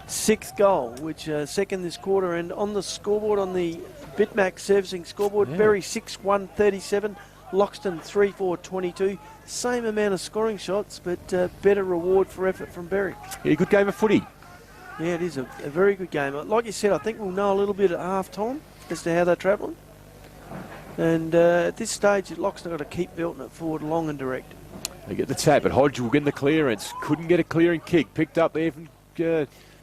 6th goal, which second this quarter, and on the scoreboard, on the Bitmax servicing scoreboard, Berri 6-1-37. Loxton 3-4-22. Same amount of scoring shots, but better reward for effort from Berri. Yeah, good game of footy. Yeah, it is a very good game. Like you said, I think we'll know a little bit at half-time as to how they're travelling. And at this stage, Loxton got to keep belting it forward long and direct. They get the tap, but Hodge will get the clearance. Couldn't get a clearing kick. Picked up there from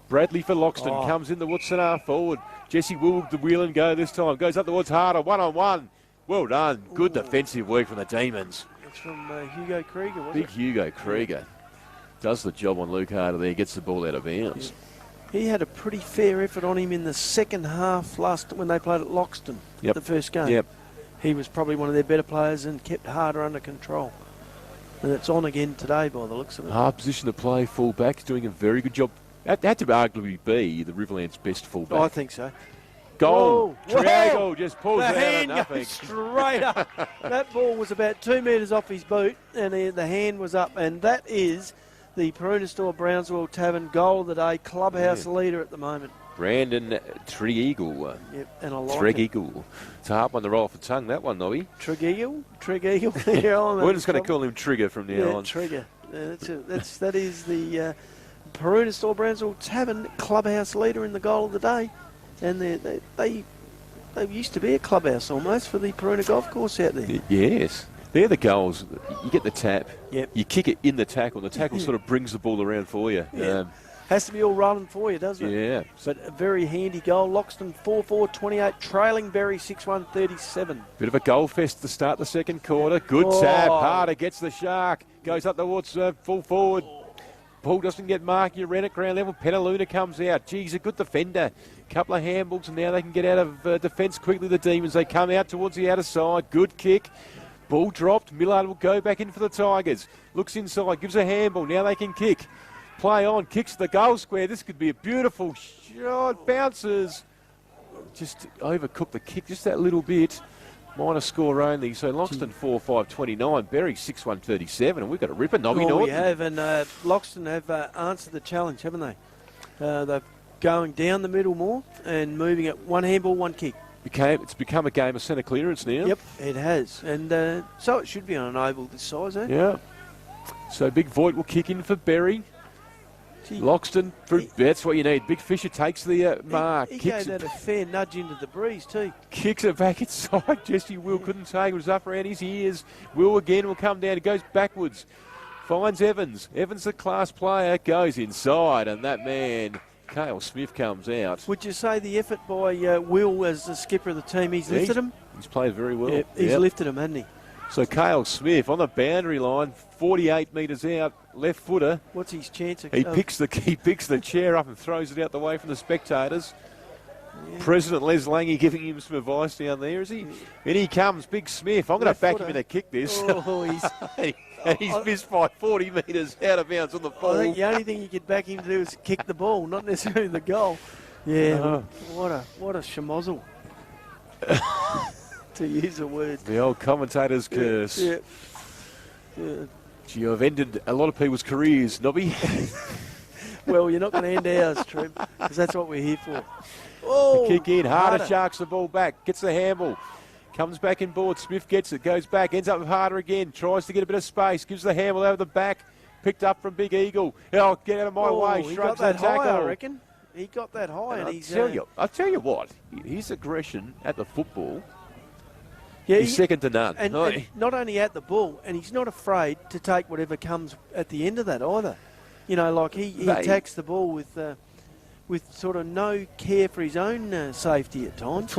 Bradley for Loxton. Comes in the Woodson half forward. Jesse will the wheel and go this time. Goes up towards Harder, one-on-one. Well done. Good defensive work from the Demons. It's from Hugo Krieger, wasn't Big Hugo Krieger. Does the job on Luke Harder there. Gets the ball out of bounds. Yeah. He had a pretty fair effort on him in the second half when they played at Loxton, the first game. Yep. He was probably one of their better players and kept Harder under control. And it's on again today by the looks of it. Hard position to play, full-back. Doing a very good job. That had to arguably be the Riverland's best full-back. I think so. Goal. Triago just pulls the it out hand of nothing. Goes straight up. That ball was about 2 metres off his boot, and the hand was up. And that is the Peruna Store Brownswell Tavern goal of the day, clubhouse leader at the moment. Brandon Tregeagle. Yep, and I like Tregeagle. It's a hard one to roll off the tongue, that one, Nobby. Tregeagle? Yeah, we're just going to call him Trigger from now on. Trigger. That is the Peruna Store Brownswell Tavern clubhouse leader in the goal of the day. And they used to be a clubhouse almost for the Peruna Golf Course out there. Yes. They're the goals. You get the tap. Yep. You kick it in the tackle. The tackle sort of brings the ball around for you. Yeah. Has to be all rolling for you, doesn't it? Yeah. But a very handy goal. Loxton 4-4-28, trailing Berri 6-1-37. Bit of a goal fest to start the second quarter. Good tap. Harder gets the shark. Goes up towards full forward. Ball doesn't get marked. You ran at ground level. Penaluna comes out. Geez, a good defender. Couple of handballs, and now they can get out of defence quickly, the Demons. They come out towards the outer side. Good kick. Ball dropped. Millard will go back in for the Tigers. Looks inside. Gives a handball. Now they can kick. Play on. Kicks the goal square. This could be a beautiful shot. Bounces. Just overcooked the kick just that little bit. Minor score only. So Loxton 4-5-29. Berri 6-1-37. And we've got a ripper. Nobby Norton. We have. And Loxton have answered the challenge, haven't they? They're going down the middle more and moving it. One handball, one kick. It's become a game of centre clearance now. Yep, it has. And so it should be on an oval this size, eh? Yeah. So Big Voigt will kick in for Berri. Loxton, that's what you need. Big Fisher takes the mark. He gave that a fair nudge into the breeze too. Kicks it back inside. Jesse Will couldn't take it. It was up around his ears. Will again will come down. He goes backwards. Finds Evans. Evans, the class player, goes inside. And that man, Cale Smith, comes out. Would you say the effort by Will as the skipper of the team, he's lifted him? He's played very well. Yep, he's lifted him, hasn't he? So Cale Smith on the boundary line, 48 metres out, left footer. What's his chance? He picks the chair up and throws it out the way from the spectators. Yeah. President Les Lange giving him some advice down there, is he? Yeah. In he comes, Big Smith. I'm going to back him in a kick this. Oh, he's missed by 40 metres out of bounds on the ball. I think the only thing you could back him to do is kick the ball, not necessarily the goal. Yeah, what a schmozzle. To use a word. The old commentator's curse. Yeah. Gee, I've ended a lot of people's careers, Nobby. Well, you're not going to end ours, Trev, because that's what we're here for. Oh, kick in, Harder sharks the ball back, gets the handball, comes back in board, Smith gets it, goes back, ends up with Harder again, tries to get a bit of space, gives the handball over the back, picked up from Big Eagle. Oh, get out of my way, shrugs that tackle. High, I reckon. He got that high, and he's... I'll tell you what, his aggression at the football... Yeah, he's second to none. And not only at the ball, and he's not afraid to take whatever comes at the end of that either. You know, like he attacks the ball with sort of no care for his own safety at times.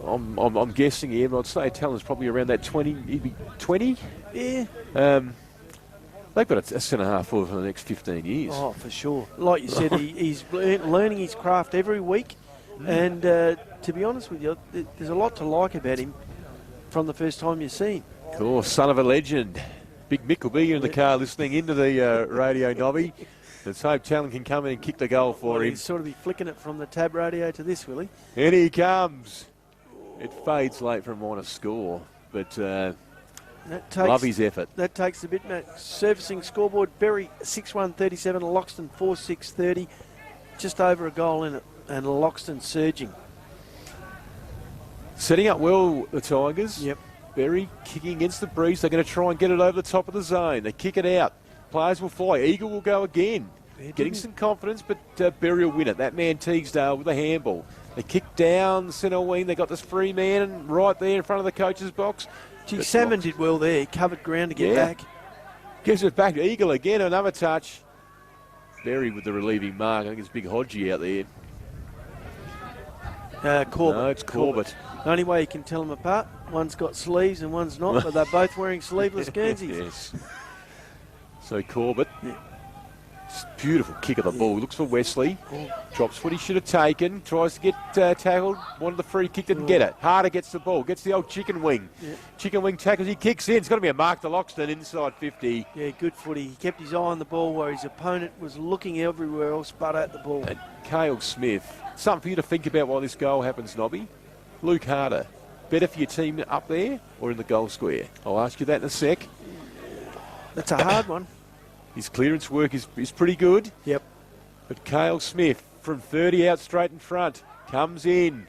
I'm guessing here, but I'd say talent's probably around that 20. He'd be 20. Yeah. They've got a centre half for the next 15 years. Oh, for sure. Like you said, he's learning his craft every week, and to be honest with you, there's a lot to like about him. From the first time you see him. Of course, son of a legend. Big Mick will be here in the car listening into the radio, Nobby. Let's hope Talon can come in and kick the goal for him. He'll sort of be flicking it from the tab radio to this, will he? And he comes. It fades late for a minor score, but love his effort. That takes a bit. Surfacing scoreboard, Berri 6-1-37, Loxton 4-6-30. Just over a goal in it, and Loxton surging. Setting up well, the Tigers. Yep. Berri kicking against the breeze. They're going to try and get it over the top of the zone. They kick it out. Players will fly. Eagle will go again. Getting some confidence, but Berri will win it. That man Teagsdale with a handball. They kick down the centre wing. They got this free man right there in front of the coach's box. Gee, Salmon did well there. He covered ground to get back. Gives it back to Eagle again. Another touch. Berri with the relieving mark. I think it's Big Hodgie out there. Corbett. No, it's Corbett. The only way you can tell them apart, one's got sleeves and one's not, but they're both wearing sleeveless Guernseys. Yes. So Corbett, beautiful kick of the ball. Looks for Wesley. Drops what he should have taken. Tries to get tackled. Wanted the free kick, didn't get it. Harder gets the ball. Gets the old chicken wing. Yeah. Chicken wing tackles. He kicks in. It's got to be a mark to Loxton inside 50. Yeah, good footy. He kept his eye on the ball where his opponent was looking everywhere else but at the ball. And Cale Smith. Something for you to think about while this goal happens, Nobby. Luke Harder, better for your team up there or in the goal square? I'll ask you that in a sec. That's a hard one. His clearance work is pretty good. Yep. But Cale Smith from 30 out straight in front comes in.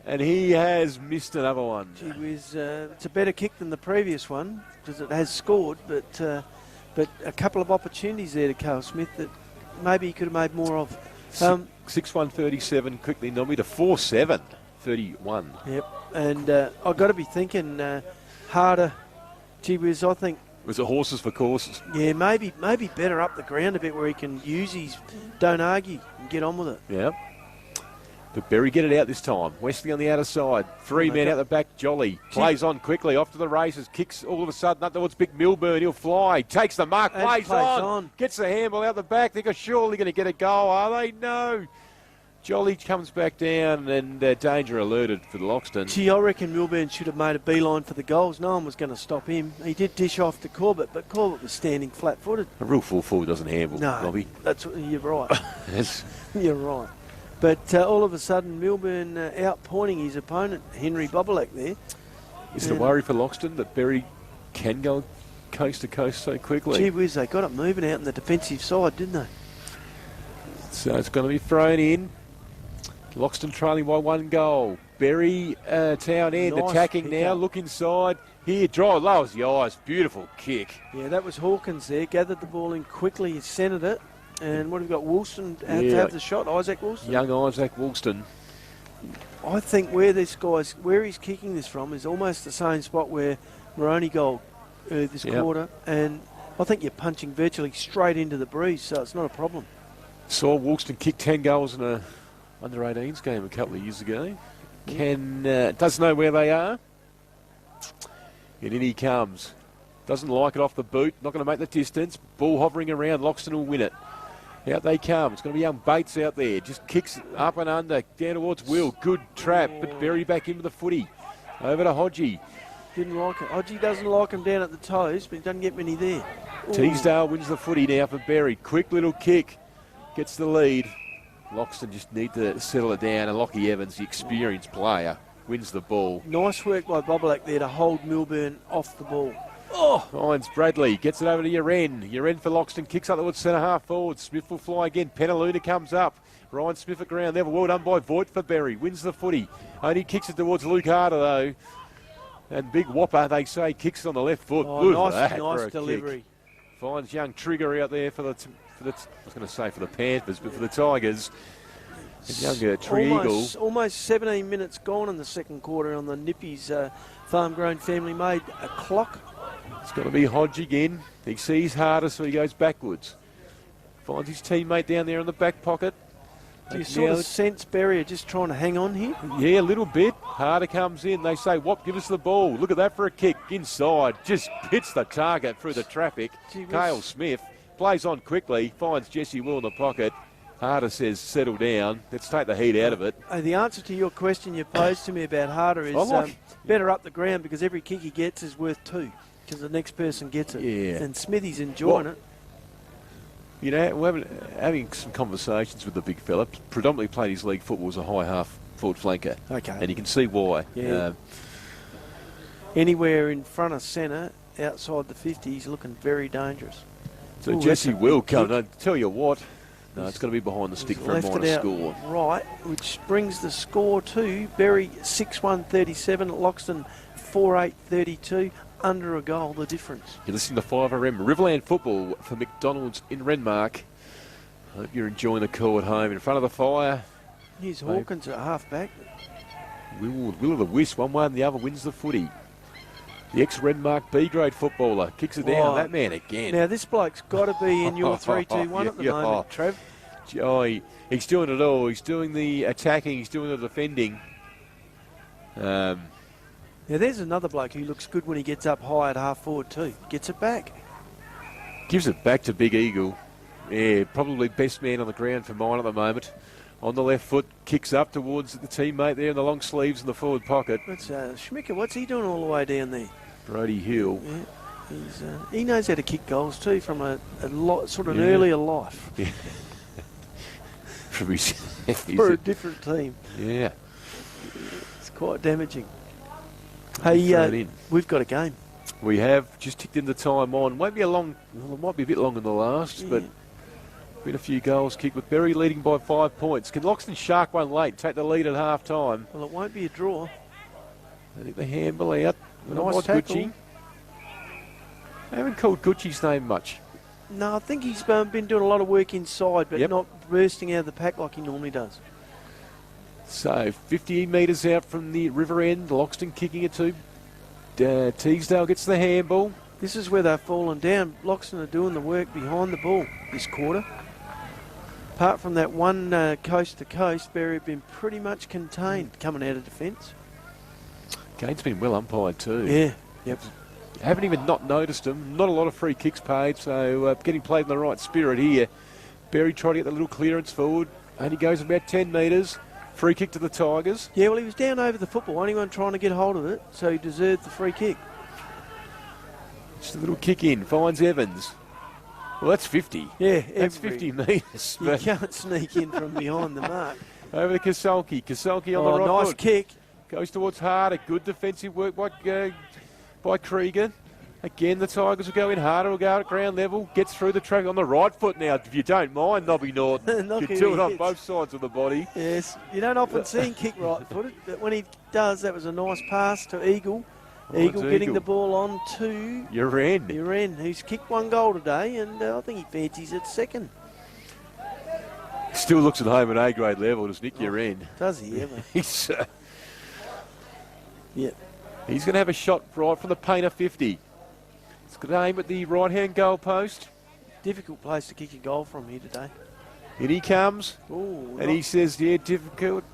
And he has missed another one. Gee whiz, it's a better kick than the previous one because it has scored, but a couple of opportunities there to Cale Smith that maybe he could have made more of. 6-1-37 quickly, Nobby, to 4-7-31. Yep, and I've got to be thinking harder. Gee whiz, I think. Was it horses for courses? Yeah, maybe better up the ground a bit where he can use his don't argue and get on with it. Yeah. But Berri get it out this time. Wesley on the outer side. Three men out the back. Jolly plays on quickly. Off to the races. Kicks all of a sudden up towards Big Milburn. He'll fly. Takes the mark. Plays on. Gets the handball out the back. They're surely going to get a goal, are they? No. Jolly comes back down and danger alerted for the Loxton. Gee, I reckon Milburn should have made a beeline for the goals. No one was going to stop him. He did dish off to Corbett, but Corbett was standing flat-footed. A real full forward doesn't handle, no, Robbie. You're right. You're right. But all of a sudden, Milburn out-pointing his opponent, Henry Bobolek there. Is it a worry for Loxton that Berri can go coast to coast so quickly? Gee whiz, they got it moving out in the defensive side, didn't they? So it's going to be thrown in. Loxton trailing by 1 goal. Berri, Town End nice attacking now. Look inside. Here, draw, lowers the eyes. Beautiful kick. Yeah, that was Hawkins there. Gathered the ball in quickly, centred it. And what have we got? Woolston had to have the shot. Isaac Woolston. Young Isaac Woolston. I think where he's kicking this from is almost the same spot where Moroni goal this quarter. And I think you're punching virtually straight into the breeze, so it's not a problem. Saw Woolston kick 10 goals in a under-18s game a couple of years ago. Doesn't know where they are. And in he comes. Doesn't like it off the boot. Not going to make the distance. Ball hovering around. Loxton will win it. Out they come. It's going to be young Bates out there. Just kicks up and under. Down towards Will. Good trap. But Berri back into the footy. Over to Hodgie. Didn't like it. Hodgie doesn't like him down at the toes, but he doesn't get many there. Ooh. Teasdale wins the footy now for Berri. Quick little kick. Gets the lead. Loxton just need to settle it down. And Lockie Evans, the experienced player, wins the ball. Nice work by Bobolek there to hold Milburn off the ball. Oh! Finds Bradley, gets it over to Uren. Uren for Loxton, kicks up towards centre half forward. Smith will fly again. Penaluna comes up. Ryan Smith at ground level. Well done by Voigt for Berri. Wins the footy. Only kicks it towards Luke Harder though. And Big Whopper, they say, kicks it on the left foot. Oh, nice delivery. Kick. Finds young Trigger out there for the I was going to say for the Panthers, but for the Tigers. And younger Tri-Eagle. Almost 17 minutes gone in the second quarter on the Nippies farm-grown family made a clock. It's got to be Hodge again. He sees Harder, so he goes backwards. Finds his teammate down there in the back pocket. Do you sort of sense Berri are just trying to hang on here? Yeah, a little bit. Harder comes in. They say, Wop, give us the ball. Look at that for a kick. Inside. Just hits the target through the traffic. Cale Smith plays on quickly. Finds Jesse Will in the pocket. Harder says, settle down. Let's take the heat out of it. The answer to your question you posed to me about Harder is better up the ground because every kick he gets is worth 2 because the next person gets it. Yeah. And Smithy's enjoying it. You know, we're having some conversations with the big fella. Predominantly played his league football as a high half forward flanker. Okay. And you can see why. Yeah. Anywhere in front of centre, outside the 50, he's looking very dangerous. So Jesse will come. I tell you what, no, it's going to be behind the stick for a minor score. Right, which brings the score to Berri 6-1-37, Loxton 4-8-32. Under a goal, the difference. You're listening to 5RM Riverland football for McDonald's in Renmark. Hope you're enjoying the call at home. In front of the fire. Here's Hawkins at half-back. Will of the Wisp, one way and the other, wins the footy. The ex-Renmark B-grade footballer kicks it down. That man again. Now, this bloke's got to be in your 3-2-1 at the moment, Trev. Oh, he's doing it all. He's doing the attacking. He's doing the defending. Now, there's another bloke who looks good when he gets up high at half-forward too. Gets it back. Gives it back to Big Eagle. Yeah, probably best man on the ground for mine at the moment. On the left foot, kicks up towards the teammate there in the long sleeves in the forward pocket. That's Schmicker. What's he doing all the way down there? Brody Hill. Yeah, he knows how to kick goals too from an earlier life. Yeah. For a different team. Yeah. It's quite damaging. Hey, we've got a game. We have just ticked in the time on. Might be a bit longer than the last, but been a few goals kicked with Berri leading by 5 points. Can Loxton shark one late, take the lead at half time? Well, it won't be a draw. I think the handball out. Nice tackle. Gucci. I haven't called Gucci's name much. No, I think he's been doing a lot of work inside, but not bursting out of the pack like he normally does. So 50 metres out from the river end. Loxton kicking it to Teesdale gets the handball. This is where they're falling down. Loxton are doing the work behind the ball this quarter. Apart from that one coast to coast, Berri have been pretty much contained coming out of defence. Game's been well umpired too. Yeah, yep. Haven't even not noticed them. Not a lot of free kicks paid, so getting played in the right spirit here. Berri tried to get the little clearance forward. Only goes about 10 metres. Free kick to the Tigers. Yeah, well, he was down over the football. Anyone trying to get hold of it, so he deserved the free kick. Just a little kick in. Finds Evans. Well, that's 50. Yeah, that's 50 metres. You can't sneak in from behind the mark. Over to Kasulki. Kasulki on the right nice foot. Kick. Goes towards Harder. Good defensive work by Krieger. Again, the Tigers will go in harder. Will go at ground level. Gets through the track on the right foot now. If you don't mind, Nobby Norton. You can do it on both sides of the body. Yes, you don't often see him kick right-footed, but when he does, that was a nice pass to Eagle. Eagle getting the ball on to Uren, who's kicked one goal today, and I think he fancies it second. Still looks at home at A-grade level, does Nick Uren. Does he ever? He's yeah. He's going to have a shot right from the painter 50. It's going to aim at the right-hand goal post. Difficult place to kick a goal from here today. In he comes. Ooh, and he says, yeah, difficult.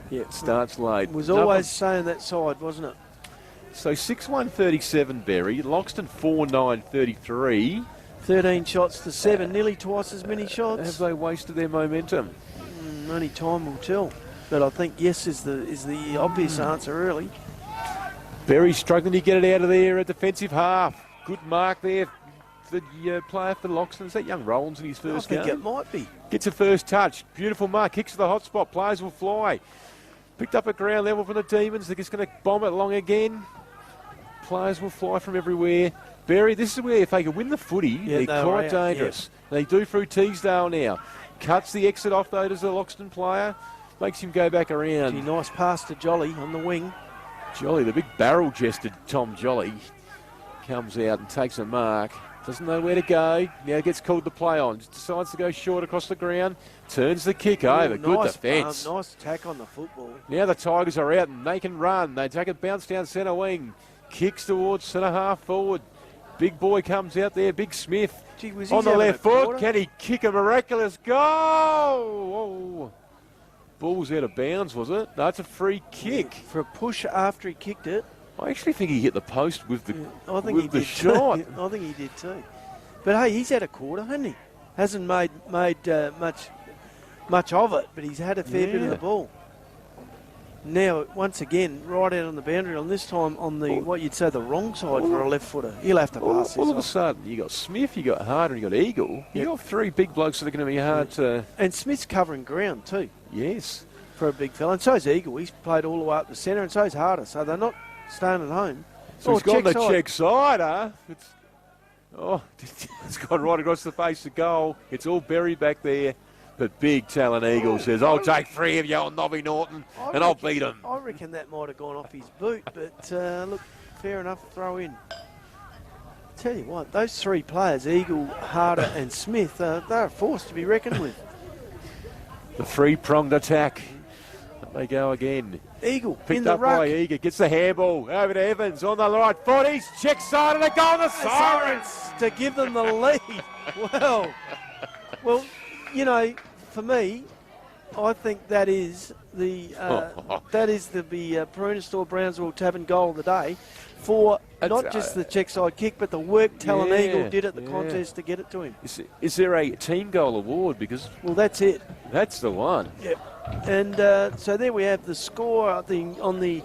Yeah. Starts late. Was always saying that side, wasn't it? So 6-1-37 Berri. Loxton 4-9-33. 13 shots to 7, nearly twice as many shots. Have they wasted their momentum? Only time will tell. But I think yes is the obvious answer early. Berri struggling to get it out of their defensive half. Good mark there. The player for Loxton. Is that young Rollins in his first game? I think it might be. Gets a first touch. Beautiful mark. Kicks to the hot spot. Players will fly. Picked up at ground level from the Demons. They're just going to bomb it along again. Players will fly from everywhere. Berri, this is where if they can win the footy, they're quite dangerous. Yep. They do through Teesdale now. Cuts the exit off though to the Loxton player. Makes him go back around. Gee, nice pass to Jolly on the wing. Jolly, the big barrel-chested Tom Jolly, comes out and takes a mark. Doesn't know where to go. Now gets called to play on. Just decides to go short across the ground. Turns the kick over. Good defence. Nice attack on the football. Now the Tigers are out and they can run. They take a bounce down centre wing. Kicks towards centre half forward. Big boy comes out there. Big Smith. Gee, was on the left foot. Can he kick a miraculous goal? Oh. Ball's out of bounds, was it? No, it's a free kick. For a push after he kicked it. I actually think he hit the post with the, I think he did shot. I think he did too. But hey, he's had a quarter, hasn't he? Hasn't made much of it, but he's had a fair bit of the ball. Now, once again, right out on the boundary, on this time on the, what you'd say, the wrong side for a left footer. He'll have to pass this all of a sudden, you got Smith, you got Harder, you got Eagle. You got three big blokes that are going to be hard to... And Smith's covering ground too. Yes. For a big fella. And so's Eagle. He's played all the way up the centre, and so's Harder. So they're not staying at home. So he's gone the check side, huh? It's gone right across the face of goal. It's all Berri back there. But big talent Eagle says, I'll take 3 of you on Nobby Norton and I'll beat him. I reckon that might have gone off his boot, but look, fair enough, throw in. Tell you what, those 3 players, Eagle, Harder and Smith, they're a force to be reckoned with. The 3-pronged attack. They go again. Eagle picked in the up ruck. by Eagle, gets the handball over to Evans on the right foot. He's check side and a goal. The Sirens to give them the lead. Well, you know, for me, I think that is the Peruna Store Brownsville Tavern goal of the day for not just the check side kick, but the work Talon Eagle did at the contest to get it to him. Is there a team goal award? Because that's it. That's the one. Yep. And so there we have the score on the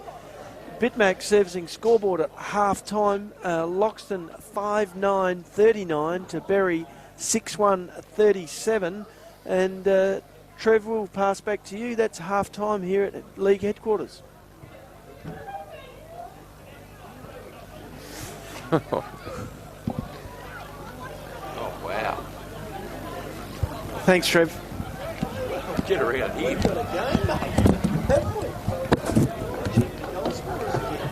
Bitmax Servicing scoreboard at half-time. Loxton 5-9-39 to Berri 6-1-37. And Trev, will pass back to you. That's half-time here at league headquarters. Oh, wow. Thanks, Trev. Get around here. We've got a game, mate. Haven't we? Goal scorers again.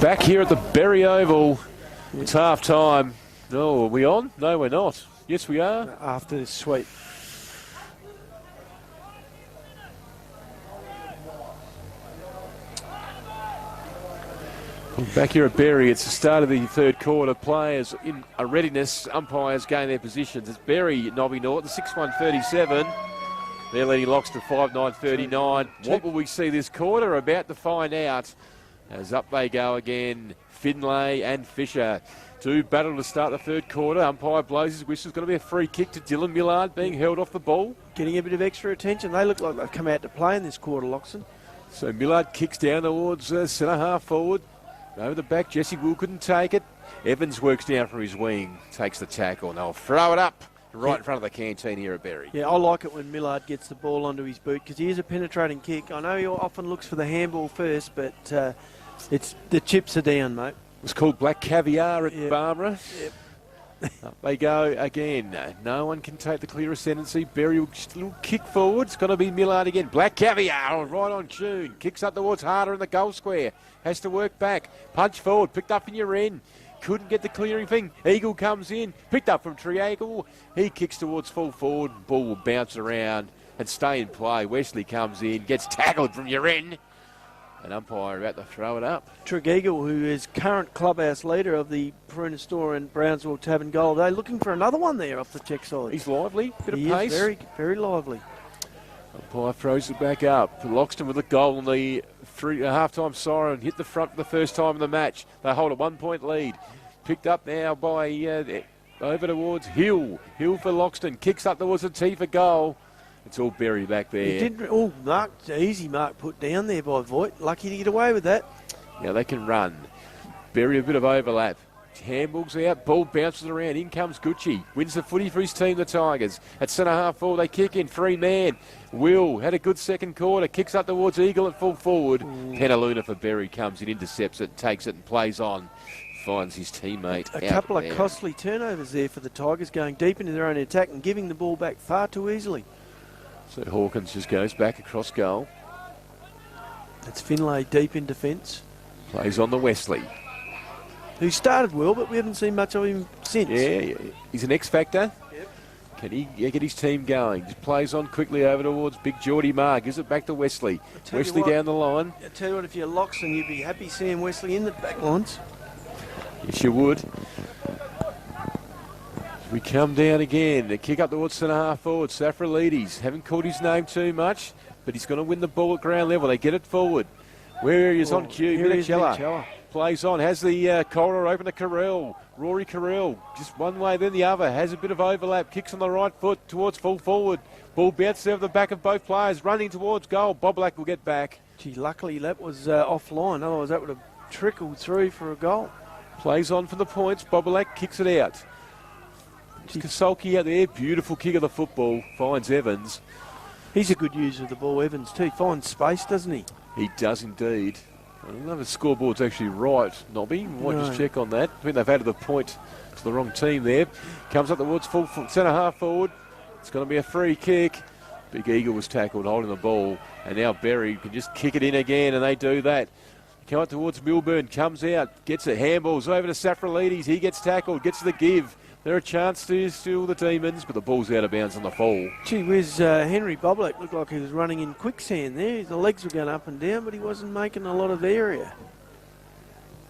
Back here at the Berri Oval. It's half time. No, are we on? No, we're not. Yes, we are. After this sweep. Back here at Berri, it's the start of the third quarter. Players in a readiness, umpires gain their positions. It's Berri, Nobby Norton, 6-1-37. They're leading Loxton 5-9-39. What will we see this quarter? About to find out. As up they go again, Finlay and Fisher. Two battle to start the third quarter. Umpire blows his whistle. It's going to be a free kick to Dylan Millard, being held off the ball. Getting a bit of extra attention. They look like they've come out to play in this quarter, Loxton. So Millard kicks down towards centre half forward. Over the back, Jesse Will couldn't take it. Evans works down from his wing, takes the tackle, and they'll throw it up right in front of the canteen here at Berri. Yeah, I like it when Millard gets the ball onto his boot because he is a penetrating kick. I know he often looks for the handball first, but it's the chips are down, mate. It was called Black Caviar at Barbara. Yep. Up they go again. No one can take the clear ascendancy. Berri will just a little kick forward. It's going to be Millard again. Black Caviar right on tune. Kicks up towards Harder in the goal square. Has to work back. Punch forward. Picked up in your end. Couldn't get the clearing thing. Eagle comes in. Picked up from Triangle. He kicks towards full forward. Ball will bounce around and stay in play. Wesley comes in. Gets tackled from your end. An umpire about to throw it up. Tregeagle, who is current clubhouse leader of the Peruna Store and Brownsville Tavern Gold, they're looking for another one there off the check side. He's lively, bit of pace. Is very, very lively. Umpire throws it back up. Loxton with a goal on the half-time siren. Hit the front for the first time in the match. They hold a 1-point lead. Picked up now by over towards Hill. Hill for Loxton. Kicks up towards the tee for goal. It's all Berri back there. Easy mark put down there by Voigt. Lucky to get away with that. Now they can run. Berri a bit of overlap. Handballs out, ball bounces around. In comes Gucci. Wins the footy for his team, the Tigers. At centre half forward, they kick in. 3-man. Will had a good second quarter. Kicks up towards Eagle at full forward. Penaluna for Berri comes in, intercepts it, takes it and plays on. Finds his teammate. A couple of costly turnovers there for the Tigers, going deep into their own attack and giving the ball back far too easily. So Hawkins just goes back across goal. It's Finlay deep in defence. Plays on the Wesley. Who started well, but we haven't seen much of him since. Yeah. He's an X factor. Yep. Can he get his team going? Just plays on quickly over towards Big Geordie Marr. Gives it back to Wesley. Wesley down the line. I tell you what, if you're Loxton, you'd be happy seeing Wesley in the back lines. Yes, you would. We come down again. The kick up towards centre half forward. Safralides. Haven't called his name too much, but he's going to win the ball at ground level. They get it forward. Where he is on cue. Minicella plays on. Has the corridor open to Carell. Rory Carell. Just one way, then the other. Has a bit of overlap. Kicks on the right foot towards full forward. Ball bounces over the back of both players. Running towards goal. Bob Black will get back. Gee, luckily that was offline. Otherwise that would have trickled through for a goal. Plays on for the points. Bob Black kicks it out. Kasolki out there, beautiful kick of the football, finds Evans. He's a good user of the ball, Evans too. Finds space, doesn't he? He does indeed. I don't know if the scoreboard's actually right, Nobby. Might just check on that. I think they've added the point to the wrong team there. Comes up towards full centre half forward. It's going to be a free kick. Big Eagle was tackled holding the ball, and now Berri can just kick it in again, and they do that. Come up towards Milburn, comes out, gets it, handballs over to Safralides. He gets tackled, gets the give. They're a chance to steal the Demons, but the ball's out of bounds on the fall. Gee whiz, Henry Boblak looked like he was running in quicksand there. The legs were going up and down, but he wasn't making a lot of area.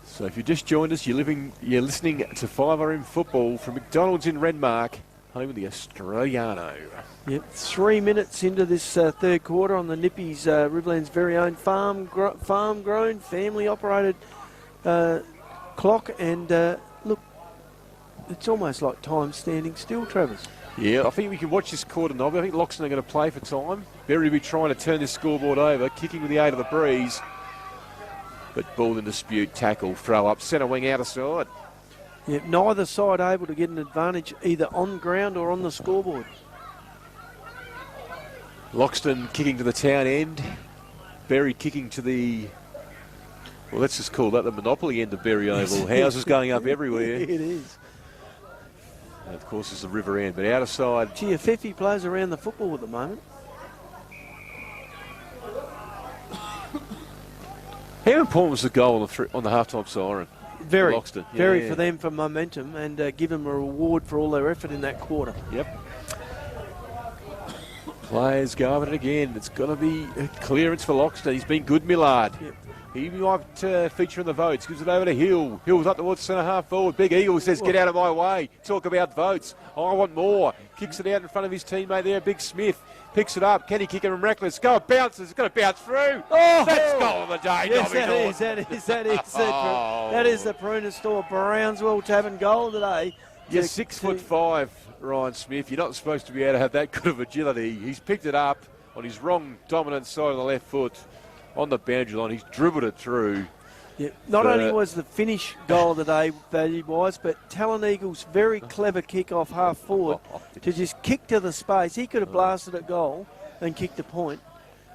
So if you just joined us, you're listening to 5RM Football from McDonald's in Renmark, home of the Australiano. Yep, 3 minutes into this third quarter on the Nippies, Riverland's very own farm-grown, family-operated clock, and look, it's almost like time standing still, Travis. Yeah, I think we can watch this quarter, Nobby. I think Loxton are going to play for time. Berri will be trying to turn this scoreboard over, kicking with the aid of the breeze. But ball in dispute, tackle, throw up, centre wing out of side. Yeah, neither side able to get an advantage either on ground or on the scoreboard. Loxton kicking to the town end. Berri kicking to the... Well, let's just call that the monopoly end of Berri Oval. Houses going up everywhere. It is. And of course, it's the river end, but out of side. Gee, a 50 plays around the football at the moment. How important was the goal on the half-time siren? Very, Loxton. very for them for momentum and give them a reward for all their effort in that quarter. Yep. Players go at it again. It's going to be a clearance for Loxton. He's been good, Millard. Yep. He might feature in the votes. Gives it over to Hill. Hill's up towards centre half forward. Big Eagle says, get out of my way. Talk about votes. I want more. Kicks it out in front of his teammate there, Big Smith. Picks it up. Can he kick it from Reckless? Go, it bounces. It's going to bounce through. Oh! That's goal of the day. Yes, that is the Pruna Store Brownswell Tavern goal today. You're 6'5", Ryan Smith. You're not supposed to be able to have that good of agility. He's picked it up on his wrong dominant side of the left foot on the boundary line. He's dribbled it through. Yeah. Not only was the finish goal of the day value-wise, but Talon Eagle's very clever kick off half forward to just kick to the space. He could have blasted at goal and kicked a point,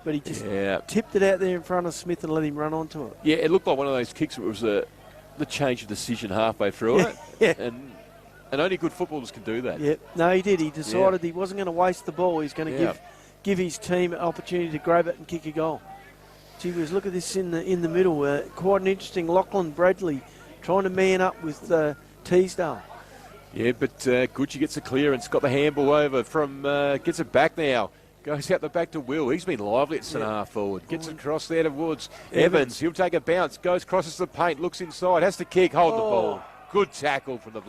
but he just tipped it out there in front of Smith and let him run onto it. Yeah, it looked like one of those kicks where it was the change of decision halfway through it. Yeah. And only good footballers can do that. Yeah, no, he did. He decided he wasn't going to waste the ball. He's going to give his team an opportunity to grab it and kick a goal. Gee whiz, look at this in the middle. Quite an interesting Lachlan Bradley trying to man up with Teasdale. Yeah, but Gucci gets a clearance, got the handball over from, gets it back now. Goes out the back to Will. He's been lively at centre half forward. Gets it across there to Woods. Evans, he'll take a bounce, goes, crosses the paint, looks inside, has to kick, hold the ball. Good tackle from the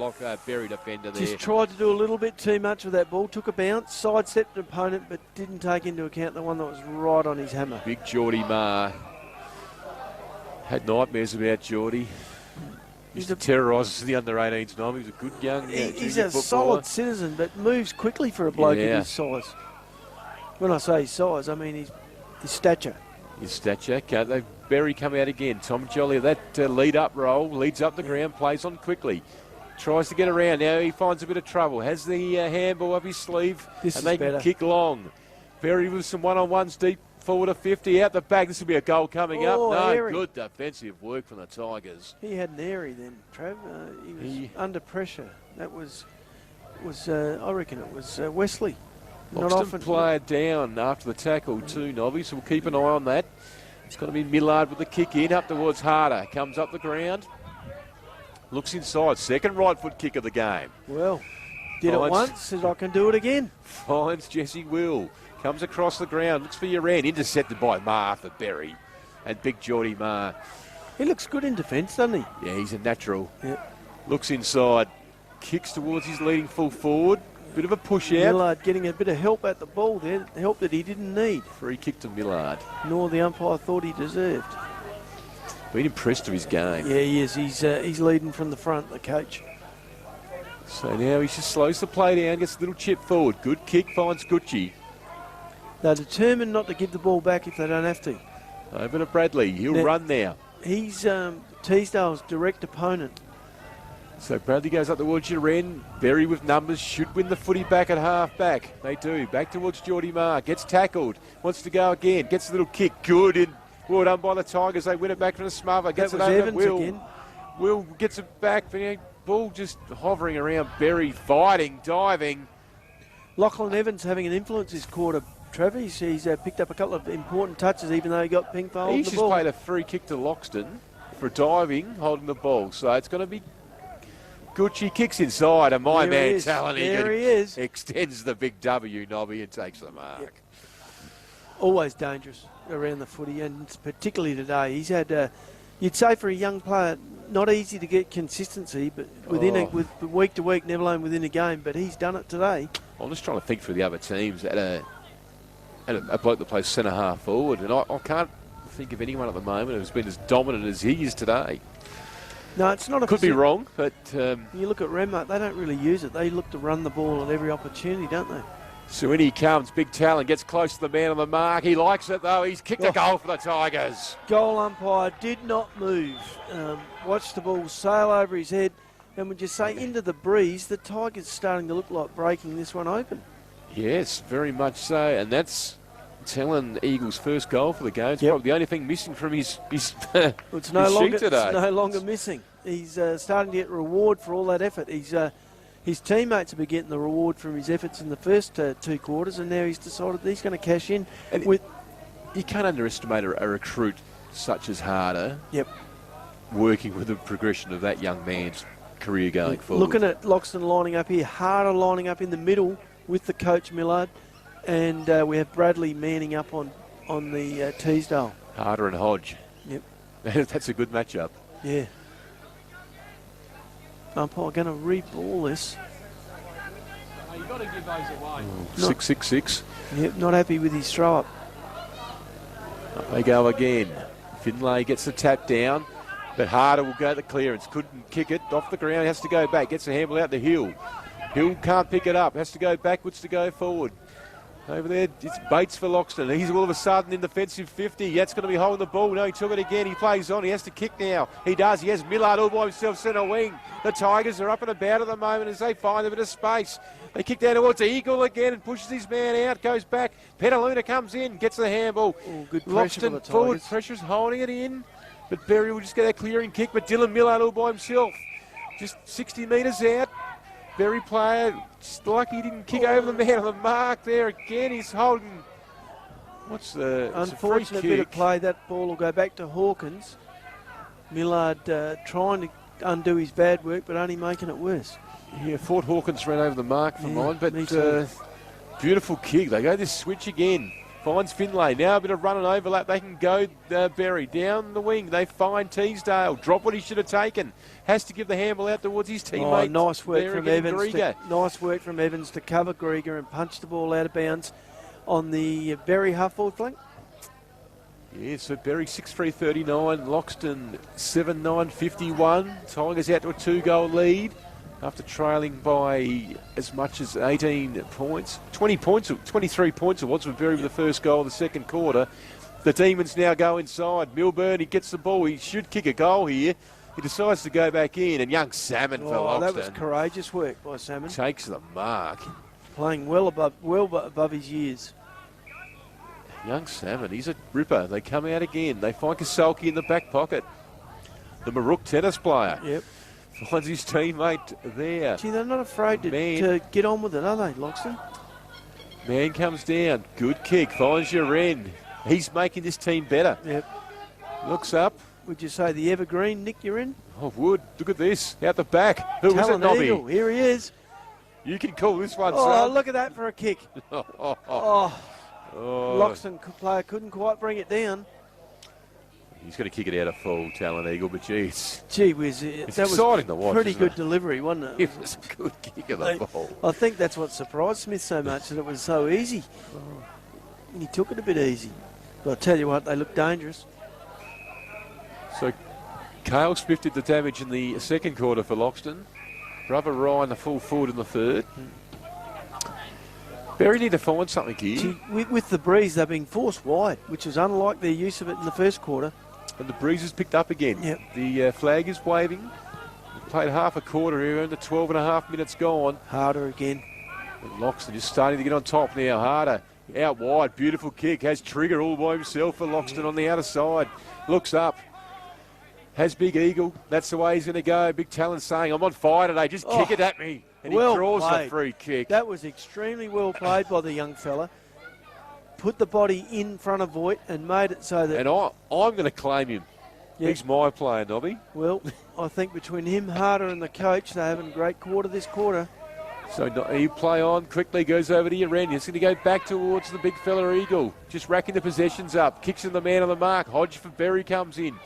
Berri defender there. Just tried to do a little bit too much with that ball. Took a bounce, sidestepped the opponent, but didn't take into account the one that was right on his hammer. Big Geordie Marr. Had nightmares about Geordie. Used to terrorise us in the under-18s. No, he was a good young He's a solid citizen, but moves quickly for a bloke of his size. When I say his size, I mean his stature. His stature. They've Berri come out again. Tom Jolly, that lead-up roll, leads up the ground, plays on quickly. Tries to get around. Now he finds a bit of trouble. Has the handball up his sleeve, and they can kick long. Berri with some one-on-ones deep forward of 50. Out the back, this will be a goal coming up. No, airy. Good defensive work from the Tigers. He had an airy then, Trav. He was under pressure. That was I reckon it was Wesley. Not often. Player down after the tackle too, Nobby, so we'll keep an eye on that. It's going to be Millard with the kick in, up towards Harder. Comes up the ground. Looks inside. Second right foot kick of the game. Well, did it once, says I can do it again. Finds Jesse Will. Comes across the ground. Looks for Uran. Intercepted by Marr for Berri. And big Geordie Marr. He looks good in defence, doesn't he? Yeah, he's a natural. Yep. Looks inside. Kicks towards his leading full forward. Bit of a push out. Millard getting a bit of help at the ball there, help that he didn't need. Free kick to Millard. Nor the umpire thought he deserved. Been impressed with his game. Yeah, he is. He's leading from the front, the coach. So now he just slows the play down, gets a little chip forward. Good kick, finds Gucci. They're determined not to give the ball back if they don't have to. Over to Bradley. He'll run now. He's Teasdale's direct opponent. So Bradley goes up towards Uran. Berri with numbers should win the footy back at half back. They do. Back towards Geordie Marr. Gets tackled. Wants to go again. Gets a little kick. Good in. Well done by the Tigers. They win it back from the smother. Gets it over to Will. Again. Will gets it back. Ball just hovering around Berri. Fighting. Diving. Lachlan Evans having an influence this quarter. Trevor, he's picked up a couple of important touches even though he got ping for holding the ball. He's just played a free kick to Loxton for diving, holding the ball. So it's going to be Gucci kicks inside, and my man Talon extends the big W, Nobby, and takes the mark. Yep. Always dangerous around the footy, and particularly today. He's had, you'd say for a young player, not easy to get consistency, but with week to week, never alone within a game. But he's done it today. I'm just trying to think through the other teams. At a bloke that plays centre half forward, and I can't think of anyone at the moment who's been as dominant as he is today. No, it's not. Could be wrong, but you look at Renmark, they don't really use it. They look to run the ball at every opportunity, don't they? So in he comes, big talent, gets close to the man on the mark. He likes it though. He's kicked a goal for the Tigers. Goal umpire did not move. Watched the ball sail over his head, and would you say into the breeze? The Tigers starting to look like breaking this one open. Yes, very much so, and that's Talon Eagles' first goal for the game. It's probably the only thing missing from his it's his no longer sheet today. It's no longer missing. He's starting to get reward for all that effort. His teammates have been getting the reward from his efforts in the first 2 quarters, and now he's decided that he's going to cash in. And you can't underestimate a recruit such as Harder, Yep. working with the progression of that young man's career going forward. Looking at Loxton lining up here, Harder lining up in the middle with the coach Millard, and we have Bradley manning up on the Teesdale. Harder and Hodge. Yep. That's a good matchup. Yeah. Umpire going to re-ball this. You've got to give those away. 6-6-6. Yep, not happy with his throw up. Up they go again. Finlay gets the tap down, but Harder will go to the clearance. Couldn't kick it off the ground. Has to go back. Gets the handle out the Hill. Hill can't pick it up. Has to go backwards to go forward. Over there, it's Bates for Loxton. He's all of a sudden in defensive 50. That's going to be holding the ball. No, he took it again. He plays on. He has to kick now. He does. He has Millard all by himself, centre wing. The Tigers are up and about at the moment as they find a bit of space. They kick down towards Eagle again and pushes his man out. Goes back. Petaluna comes in, gets the handball. Oh, good pressure for the Loxton forward. Tigers. Pressure's holding it in. But Berri will just get that clearing kick. But Dylan Millard all by himself. Just 60 metres out. Berri player, just lucky he didn't kick over the man on the mark there again. He's holding. What's the Unfortunate bit of play. That ball will go back to Hawkins. Millard trying to undo his bad work, but only making it worse. Yeah, Fort Hawkins ran over the mark for mine, but me too. beautiful kick. They go this switch again. Finds Finlay. Now a bit of run and overlap. They can go Berri down the wing. They find Teesdale. Drop what he should have taken. Has to give the handball out towards his teammate. Oh, nice work from Evans. Grieger. Nice work from Evans to cover Grieger and punch the ball out of bounds on the Berri half-forward flank. Yeah, so Berri 6-3-39. Loxton 7-9-51. Tigers out to a 2-goal lead after trailing by as much as 18 points. 20 points, 23 points it was for Berri with the first goal of the second quarter. The Demons now go inside. Milburn, he gets the ball. He should kick a goal here. He decides to go back in, and young Salmon for Loxton. That was courageous work by Salmon. Takes the mark. Playing well above his years. Young Salmon, he's a ripper. They come out again. They find Kasolki in the back pocket. The Marook tennis player. Yep. Finds his teammate there. Gee, they're not afraid to get on with it, are they, Loxton? Man comes down. Good kick. Finds your end. He's making this team better. Yep. Looks up. Would you say the evergreen Nick you're in? Oh, would. Look at this. Out the back. Who was it, Nobby? Eagle. Here he is. You can call this one, Oh, son. look at that for a kick. Oh. Loxton player couldn't quite bring it down. He's going to kick it out of full, Talon Eagle, but geez. Gee whiz, that exciting to was watch, pretty isn't good it? delivery, wasn't it? It was a good kick of the ball. I think that's what surprised Smith so much, that it was so easy. And he took it a bit easy. But I'll tell you what, they look dangerous. So Cale Smith did the damage in the second quarter for Loxton. Brother Ryan, the full forward in the third. Berri need to find something here. Gee, with the breeze, they're being forced wide, which is unlike their use of it in the first quarter. And the breeze has picked up again. Yep. The flag is waving. We've played half a quarter here, and the 12 and a half minutes gone. Harder again. And Loxton just starting to get on top now. Harder. Out wide. Beautiful kick. Has Trigger all by himself for Loxton on the outer side. Looks up. Has Big Eagle. That's the way he's going to go. Big Talon saying, I'm on fire today. Just kick it at me. And he draws the free kick. That was extremely well played by the young fella. Put the body in front of Voigt and made it so that... And I'm going to claim him. Yeah. He's my player, Nobby. Well, I think between him, Harder and the coach, they're having a great quarter this quarter. So he play on, quickly goes over to your end. He's going to go back towards the big fella Eagle. Just racking the possessions up. Kicks in the man on the mark. Hodge for Berri comes in.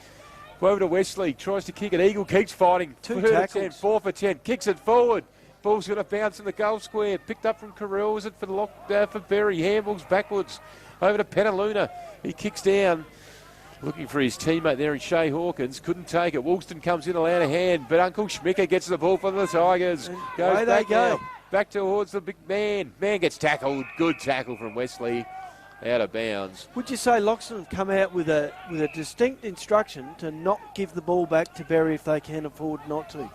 Go over to Wesley. Tries to kick it. Eagle keeps fighting. 2 4 tackles. 10, 4 for 10. Kicks it forward. Ball's going to bounce in the goal square. Picked up from Carell. Is it for Berri? Handballs backwards. Over to Petaluna. He kicks down. Looking for his teammate there in Shea Hawkins. Couldn't take it. Woolston comes in, allowed a hand. But Uncle Schmicker gets the ball for the Tigers. Goes back now. Back towards the big man. Man gets tackled. Good tackle from Wesley. Out of bounds. Would you say Loxton have come out with a distinct instruction to not give the ball back to Berri if they can afford not to?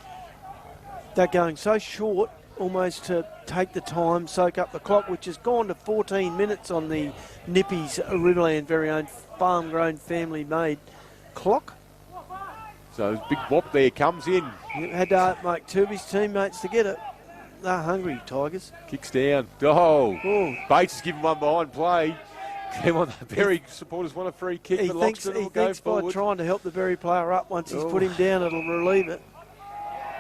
They're going so short, almost to take the time, soak up the clock, which has gone to 14 minutes on the Nippies Riverland very own farm-grown, family-made clock. So big whop there comes in. Had to make 2 of his teammates to get it. They're hungry, Tigers. Kicks down. Oh. Bates has given one behind play. Come on, the Berri supporters want a free kick, He but thinks, Loxton he will go thinks by forward. trying to help the Berri player up, once he's Oh. put him down, it'll relieve it.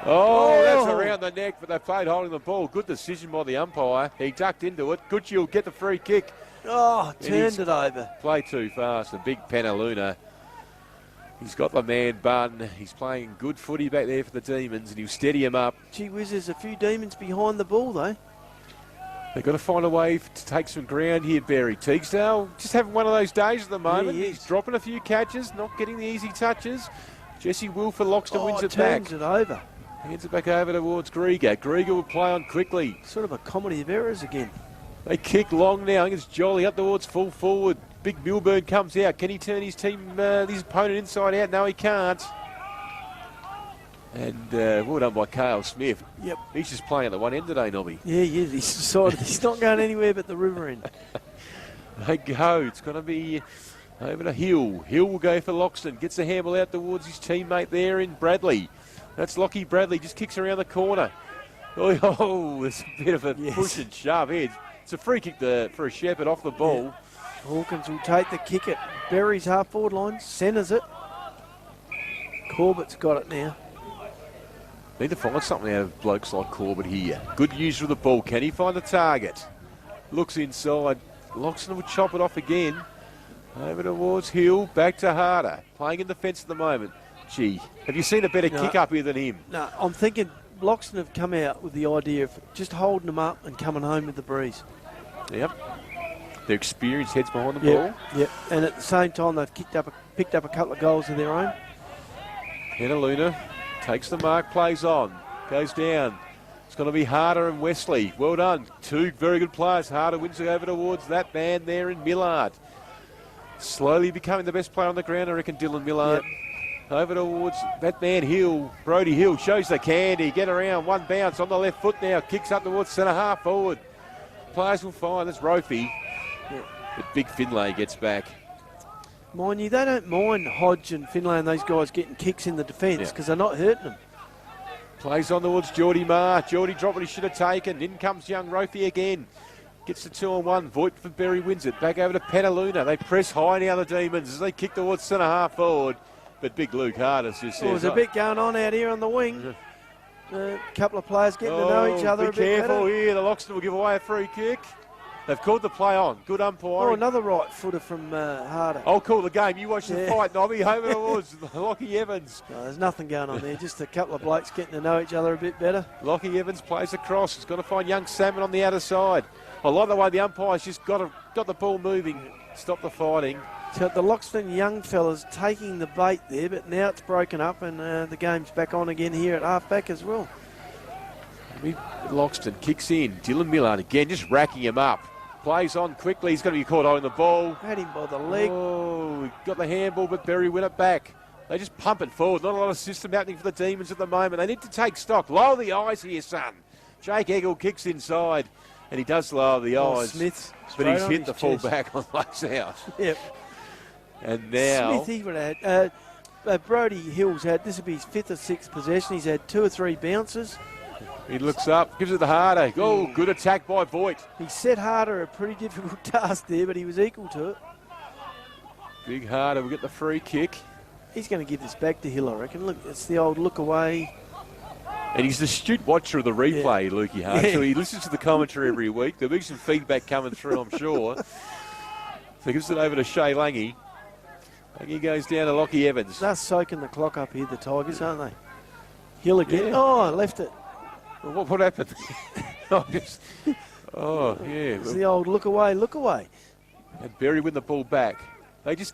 Oh, that's around the neck, but they played holding the ball. Good decision by the umpire. He ducked into it. Goodchill get the free kick. Oh, turned it over. Play too fast. The big Penaluna. He's got the man bun. He's playing good footy back there for the Demons, and he'll steady him up. Gee whiz, there's a few Demons behind the ball, though. They've got to find a way to take some ground here, Berri. Teagsdale just having one of those days at the moment. Yeah, he He's is. dropping a few catches, not getting the easy touches. Jesse Wilford Loxton wins it turns back. it over. Hands it back over towards Grieger. Grieger will play on quickly. Sort of a comedy of errors again. They kick long now. I think it's Jolly up towards full forward. Big Milburn comes out. Can he turn his team, his opponent inside out? No, he can't. And well done by Cale Smith. Yep. He's just playing at the one end today, Nobby. Yeah, he is. He's decided he's not going anywhere but the river end. They go. It's going to be over to Hill. Hill will go for Loxton. Gets the handball out towards his teammate there in Bradley. That's Lockie Bradley. Just kicks around the corner. Oh, there's a bit of a push and shove here. It's a free kick for a Shepherd off the ball. Yeah. Hawkins will take the kick at Berry's half forward line. Centres it. Corbett's got it now. Need to find something out of blokes like Corbett here. Good user of the ball. Can he find the target? Looks inside. Loxton will chop it off again. Over towards Hill. Back to Harder. Playing in defence at the moment. Gee, have you seen a better kick up here than him? No, I'm thinking Loxton have come out with the idea of just holding them up and coming home with the breeze. Yep. Their experienced heads behind the ball. Yep. And at the same time, they've picked up a couple of goals of their own. Penaluna takes the mark, plays on, goes down. It's going to be Harder and Wesley. Well done. Two very good players. Harder wins it over towards that man there in Millard. Slowly becoming the best player on the ground, I reckon, Dylan Millard. Yep. Over towards that man Hill. Brody Hill shows the candy. Get around. One bounce on the left foot now. Kicks up towards centre half forward. Players will find. That's Ropey. Yeah. But Big Finlay gets back. Mind you, they don't mind Hodge and Finlay and those guys getting kicks in the defence because they're not hurting them. Plays on towards Geordie Marr. Geordie dropped what he should have taken. In comes young Ropey again. Gets the 2-on-1. Voigt for Berry wins it. Back over to Penaluna. They press high now, the Demons, as they kick towards centre half forward. But big Luke Hardis just says... There's a bit going on out here on the wing. A couple of players getting to know each other a bit careful better. here. The Loxton will give away a free kick. They've called the play on. Good umpiring. Oh, another right footer from Harder. I'll call the game. You watch the fight, Nobby. Over towards Lockie Evans. No, there's nothing going on there. Just a couple of blokes getting to know each other a bit better. Lockie Evans plays across. He's got to find young Salmon on the outer side. I like the way the umpire's just got the ball moving. Stop the fighting. So the Loxton young fellas taking the bait there, but now it's broken up and the game's back on again here at half-back as well. Loxton kicks in. Dylan Millard again, just racking him up. Plays on quickly. He's going to be caught on the ball. Had him by the leg. Oh, he got the handball, but Berry win it back. They just pump it forward. Not a lot of system happening for the Demons at the moment. They need to take stock. Lower the eyes here, son. Jake Eggle kicks inside, and he does lower the eyes. Smith's but he's on hit his the chest. full back on lays out. Yep. And now... Smith, he would have had... Brody Hill's had... This would be his 5th or 6th possession. He's had 2 or 3 bounces. He looks up, gives it to Harder. Oh, good attack by Voigt. He set Harder a pretty difficult task there, but he was equal to it. Big Harder will get the free kick. He's going to give this back to Hill, I reckon. Look, it's the old look away. And he's the astute watcher of the replay, Lukey Hart. Yeah. So he listens to the commentary every week. There'll be some feedback coming through, I'm sure. So he gives it over to Shea Lange. Lange goes down to Lockie Evans. They're soaking the clock up here, the Tigers, aren't they? Hill again. Yeah. Oh, left it. Well, what happened? It's the old look away, look away. And Berry win the ball back. There's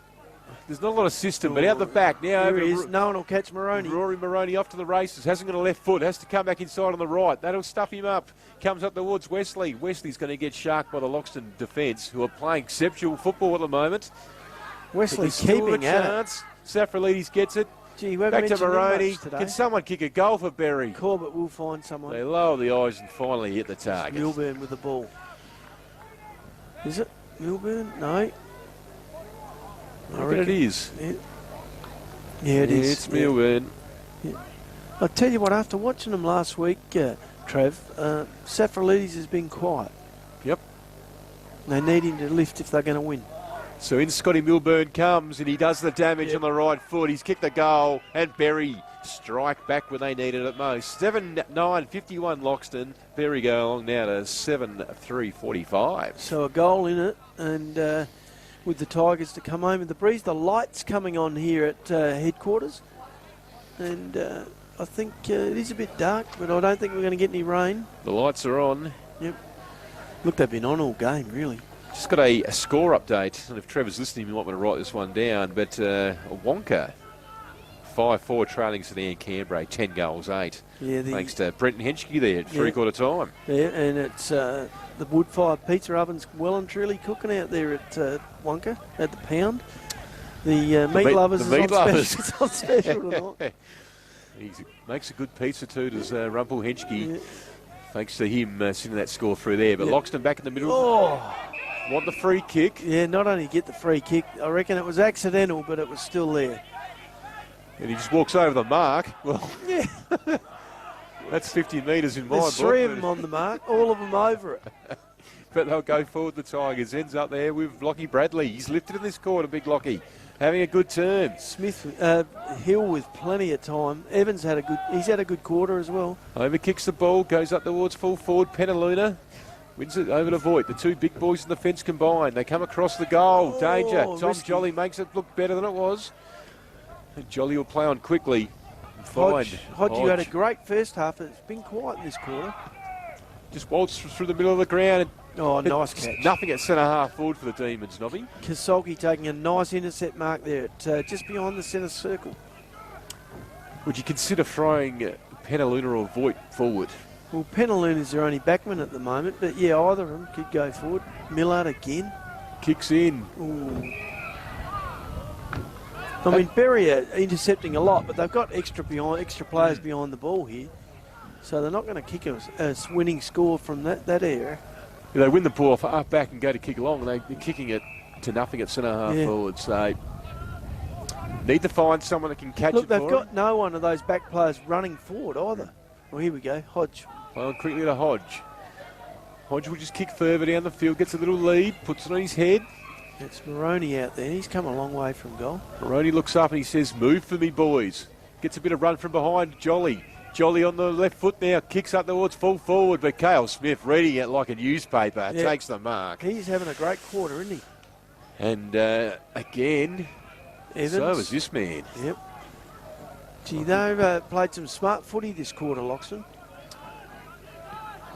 not a lot of system, but out the back now. Here Over he is. No one will catch Maroney. Rory Maroney off to the races. Hasn't got a left foot. Has to come back inside on the right. That'll stuff him up. Comes up towards Wesley. Wesley's going to get sharked by the Loxton defence, who are playing exceptional football at the moment. Wesley's Still a keeping at it. chance. Safralides gets it. Gee, we haven't Back to mentioned him Maroney. much today. Can someone kick a goal for Berry? Corbett will find someone. They lower the eyes and finally hit the target. Milburn with the ball. Is it Milburn? No. I reckon it is. Yeah, it is. It's Milburn. I'll tell you what, after watching them last week, Trev, Safralides has been quiet. Yep. They need him to lift if they're going to win. So in Scotty Milburn comes, and he does the damage on the right foot. He's kicked the goal, and Berri strike back when they needed it most. 7-9-51 Loxton. Berri go along now to 7-3-45. So a goal in it, and with the Tigers to come home with the breeze. The lights coming on here at headquarters, and I think it is a bit dark, but I don't think we're going to get any rain. The lights are on. Yep. Look, they've been on all game, really. Just got a score update, and if Trevor's listening, you might want to write this one down, but Wonka, 5-4 trailing Sedan Canberra, 10 goals, 8. Yeah, thanks to Brenton Henschke there at three-quarter time. Yeah, and it's the wood-fired pizza oven's well and truly cooking out there at Wonka, at the Pound. The meat lovers is on special tonight. He makes a good pizza too, does Rumpel Henschke. Yeah. Thanks to him sending that score through there. But Loxton back in the middle. Oh. Want the free kick. Yeah, not only get the free kick, I reckon it was accidental, but it was still there. And he just walks over the mark. Well, yeah. That's 50 metres in my book. There's 3 of them on the mark, all of them over it. But they'll go forward, the Tigers. Ends up there with Lockie Bradley. He's lifted in this quarter, big Lockie. Having a good turn. Smith, Hill with plenty of time. Evans had a good quarter as well. Over kicks the ball, goes up towards full forward. Penaluna wins it over to Voigt. The two big boys in the fence combined. They come across the goal. Danger. Tom risky. Jolly makes it look better than it was. And Jolly will play on quickly. Hodge, you had a great first half. It's been quiet in this quarter. Just waltzed through the middle of the ground. Nice catch. Nothing at centre half forward for the Demons, Nobby. Kasolki taking a nice intercept mark there at just behind the centre circle. Would you consider throwing Penaluna or Voigt forward? Well, Penaluna's their only backman at the moment, but yeah, either of them could go forward. Millard again. Kicks in. Ooh. I mean, Berri are intercepting a lot, but they've got extra players behind the ball here. So they're not going to kick a winning score from that area. If they win the ball off up back and go to kick along, they're kicking it to nothing at centre half forward. So need to find someone that can catch it for they've got no one of those back players running forward either. Well, here we go, Hodge. Well, quickly to Hodge. Hodge will just kick further down the field, gets a little lead, puts it on his head. It's Maroney out there. He's come a long way from goal. Maroney looks up and he says, "Move for me, boys." Gets a bit of run from behind. Jolly on the left foot now, kicks up towards full forward, but Cale Smith reading it like a newspaper, takes the mark. He's having a great quarter, isn't he? And again, Evans. So is this man. Yep. Gee, they've played some smart footy this quarter, Loxton.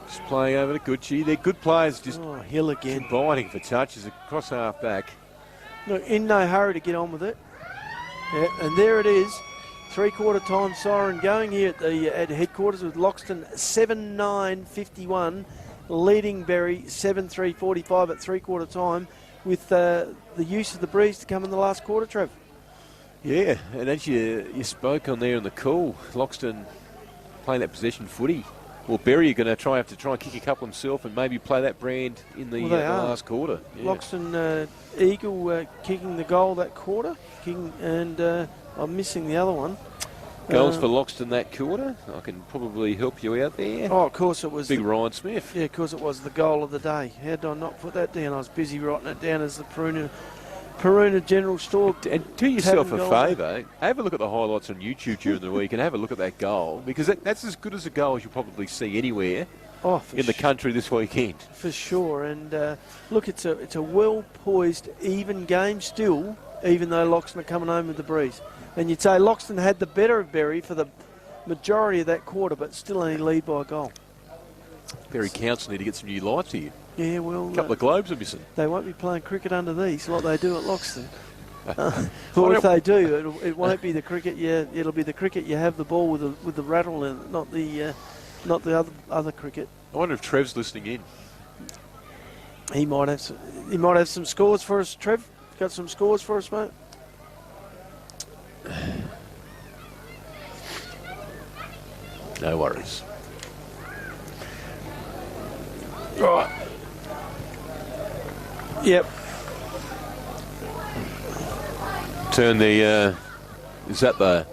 Just playing over to Gucci. They're good players, just Hill again. combining for touches across half back. Look, in no hurry to get on with it. Yeah, and there it is. Three-quarter time siren going here at headquarters with Loxton 7-9-51, leading Berri 7-3-45 at three-quarter time with the use of the breeze to come in the last quarter, Trev. Yeah, and as you spoke on there in the call, Loxton playing that possession footy. Well, Berri are going to have to try and kick a couple himself and maybe play that brand in the last quarter. Yeah. Loxton Eagle kicking the goal that quarter, and I'm missing the other one. Goals for Loxton that quarter. I can probably help you out there. Oh, of course it was. Big Ryan Smith. Yeah, of course it was the goal of the day. How did I not put that down? I was busy writing it down as the Peruna General Store. And do yourself a favour, have a look at the highlights on YouTube during the week and have a look at that goal, because that's as good as a goal as you'll probably see anywhere in the country this weekend. For sure. And look, it's a well-poised, even game still, even though Loxton are coming home with the breeze. And you'd say Loxton had the better of Berri for the majority of that quarter, but still only lead by a goal. Berri Council need to get some new lights here. Yeah, well... A couple of globes are missing. They won't be playing cricket under these like they do at Loxton. Or if they do, it won't be the cricket. It'll be the cricket you have the ball with the rattle in it, not the other cricket. I wonder if Trev's listening in. He might have some scores for us. Trev, got some scores for us, mate? No worries. Right. Yep. Turn the, is that the...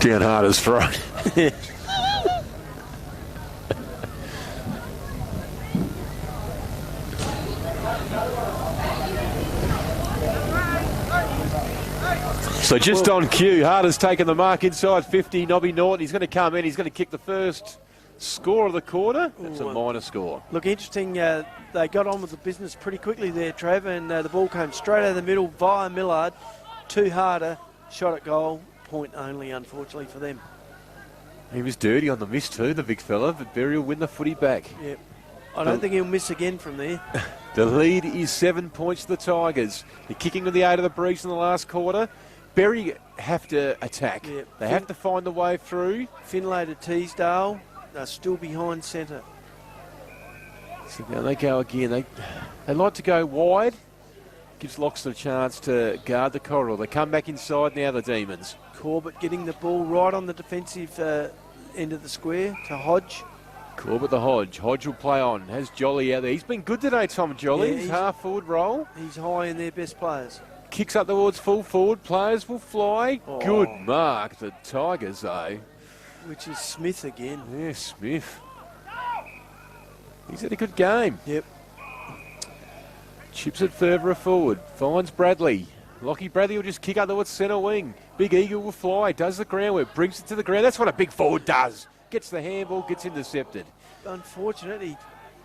Down hard as throat. So just on cue, Harder's taken the mark inside 50. Nobby Norton, he's going to come in. He's going to kick the first score of the quarter. That's a minor score. Look, interesting. They got on with the business pretty quickly there, Trav, and the ball came straight out of the middle via Millard to Harder. Shot at goal. Point only, unfortunately, for them. He was dirty on the miss too, the big fella, but Berri will win the footy back. Yep. I don't think he'll miss again from there. The lead is 7 points to the Tigers. They're kicking with the aid of the breeze in the last quarter. Berri have to attack. Yep. They have to find the way through. Finlay to Teasdale. They're still behind centre. So now they go again. They like to go wide. Gives Loxton a chance to guard the corridor. They come back inside now, the Demons. Corbett getting the ball right on the defensive end of the square to Hodge. Corbett the Hodge. Hodge will play on. Has Jolly out there. He's been good today, Tom Jolly. Yeah, His half-forward role. He's high in their best players. Kicks up towards full forward. Players will fly. Oh. Good mark. The Tigers, though. Which is Smith again. Yeah, Smith. He's had a good game. Yep. Chips it further forward. Finds Bradley. Lockie Bradley will just kick up towards centre wing. Big Eagle will fly. Does the groundwork. Brings it to the ground. That's what a big forward does. Gets the handball. Gets intercepted. Unfortunately, he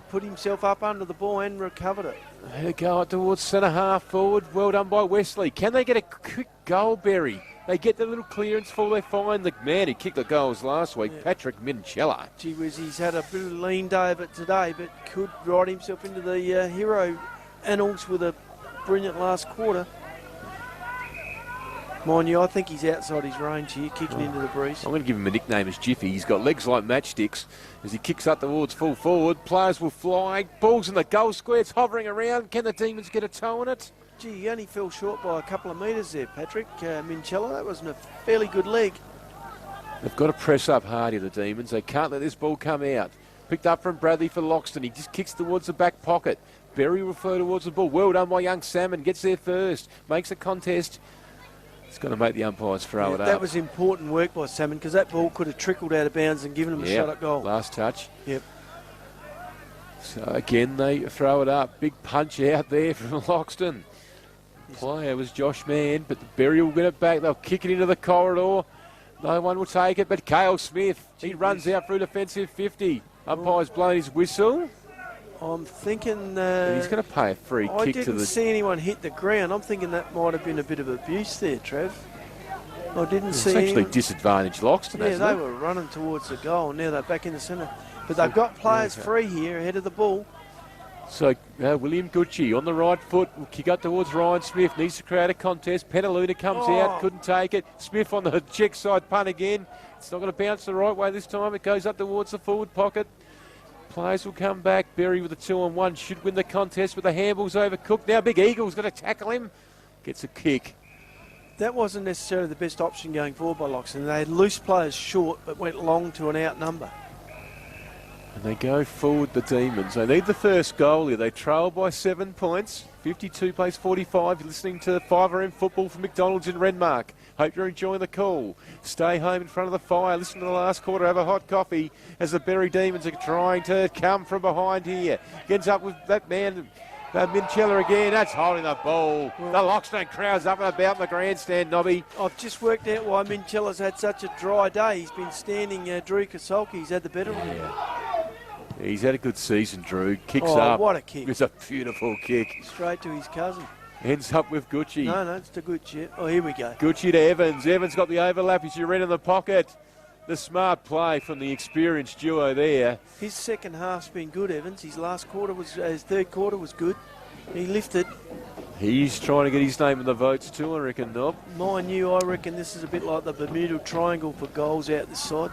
put himself up under the ball and recovered it. They go out towards centre half forward. Well done by Wesley. Can they get a quick goal, Berri? They get the little clearance before they find the man who kicked the goals last week, Patrick Minchella. Gee whiz, he's had a bit of a lean day of it today, but could ride himself into the hero annals with a brilliant last quarter. Mind you, I think he's outside his range here, kicking into the breeze. I'm going to give him a nickname as Jiffy. He's got legs like matchsticks as he kicks up towards full forward. Players will fly. Ball's in the goal square. It's hovering around. Can the Demons get a toe on it? Gee, he only fell short by a couple of metres there, Patrick. Minchella, that wasn't a fairly good leg. They've got to press up hard here, the Demons. They can't let this ball come out. Picked up from Bradley for Loxton. He just kicks towards the back pocket. Berri will flow towards the ball. Well done by young Salmon. Gets there first. Makes a contest. It's going to make the umpires throw it up. That was important work by Salmon because that ball could have trickled out of bounds and given him a shot at goal. Last touch. Yep. So again, they throw it up. Big punch out there from Loxton. Player was Josh Mann, but the Berri will get it back. They'll kick it into the corridor. No one will take it, but Cale Smith, he runs out through defensive 50. Umpire's blown his whistle. I'm thinking... he's going to pay a free kick to the... I didn't see anyone hit the ground. I'm thinking that might have been a bit of abuse there, Trev. I didn't see... It's actually disadvantaged Loxton, yeah, they were running towards the goal. Now they're back in the centre. But they've got players free here ahead of the ball. So William Gucci on the right foot will kick up towards Ryan Smith. Needs to create a contest. Penaluna comes out, couldn't take it. Smith on the check side punt again. It's not going to bounce the right way this time. It goes up towards the forward pocket. Players will come back. Berri with a 2-on-1 should win the contest, but the handball's overcooked. Now Big Eagle's going to tackle him. Gets a kick. That wasn't necessarily the best option going forward by Loxton. They had loose players short, but went long to an outnumber. And they go forward, the Demons. They need the first goal here. They trail by 7 points. 52 plays 45. You're listening to 5RM football from McDonald's in Renmark. Hope you're enjoying the call. Stay home in front of the fire. Listen to the last quarter. Have a hot coffee as the Berri Demons are trying to come from behind here. Gets up with that man, Minchella again. That's holding the ball. The Loxton crowd's up and about in the grandstand, Nobby. I've just worked out why Minchella's had such a dry day. He's been standing Drew Kasolki. He's had the better of him. He's had a good season, Drew. Kicks up. What a kick. It's a beautiful kick. Straight to his cousin. Ends up with Gucci. No, it's to Gucci. Oh, here we go. Gucci to Evans. Evans got the overlap. He's right in the pocket. The smart play from the experienced duo there. His second half's been good, Evans. His third quarter was good. He lifted. He's trying to get his name in the votes too, I reckon, Nob. Mind you, I reckon this is a bit like the Bermuda Triangle for goals out this side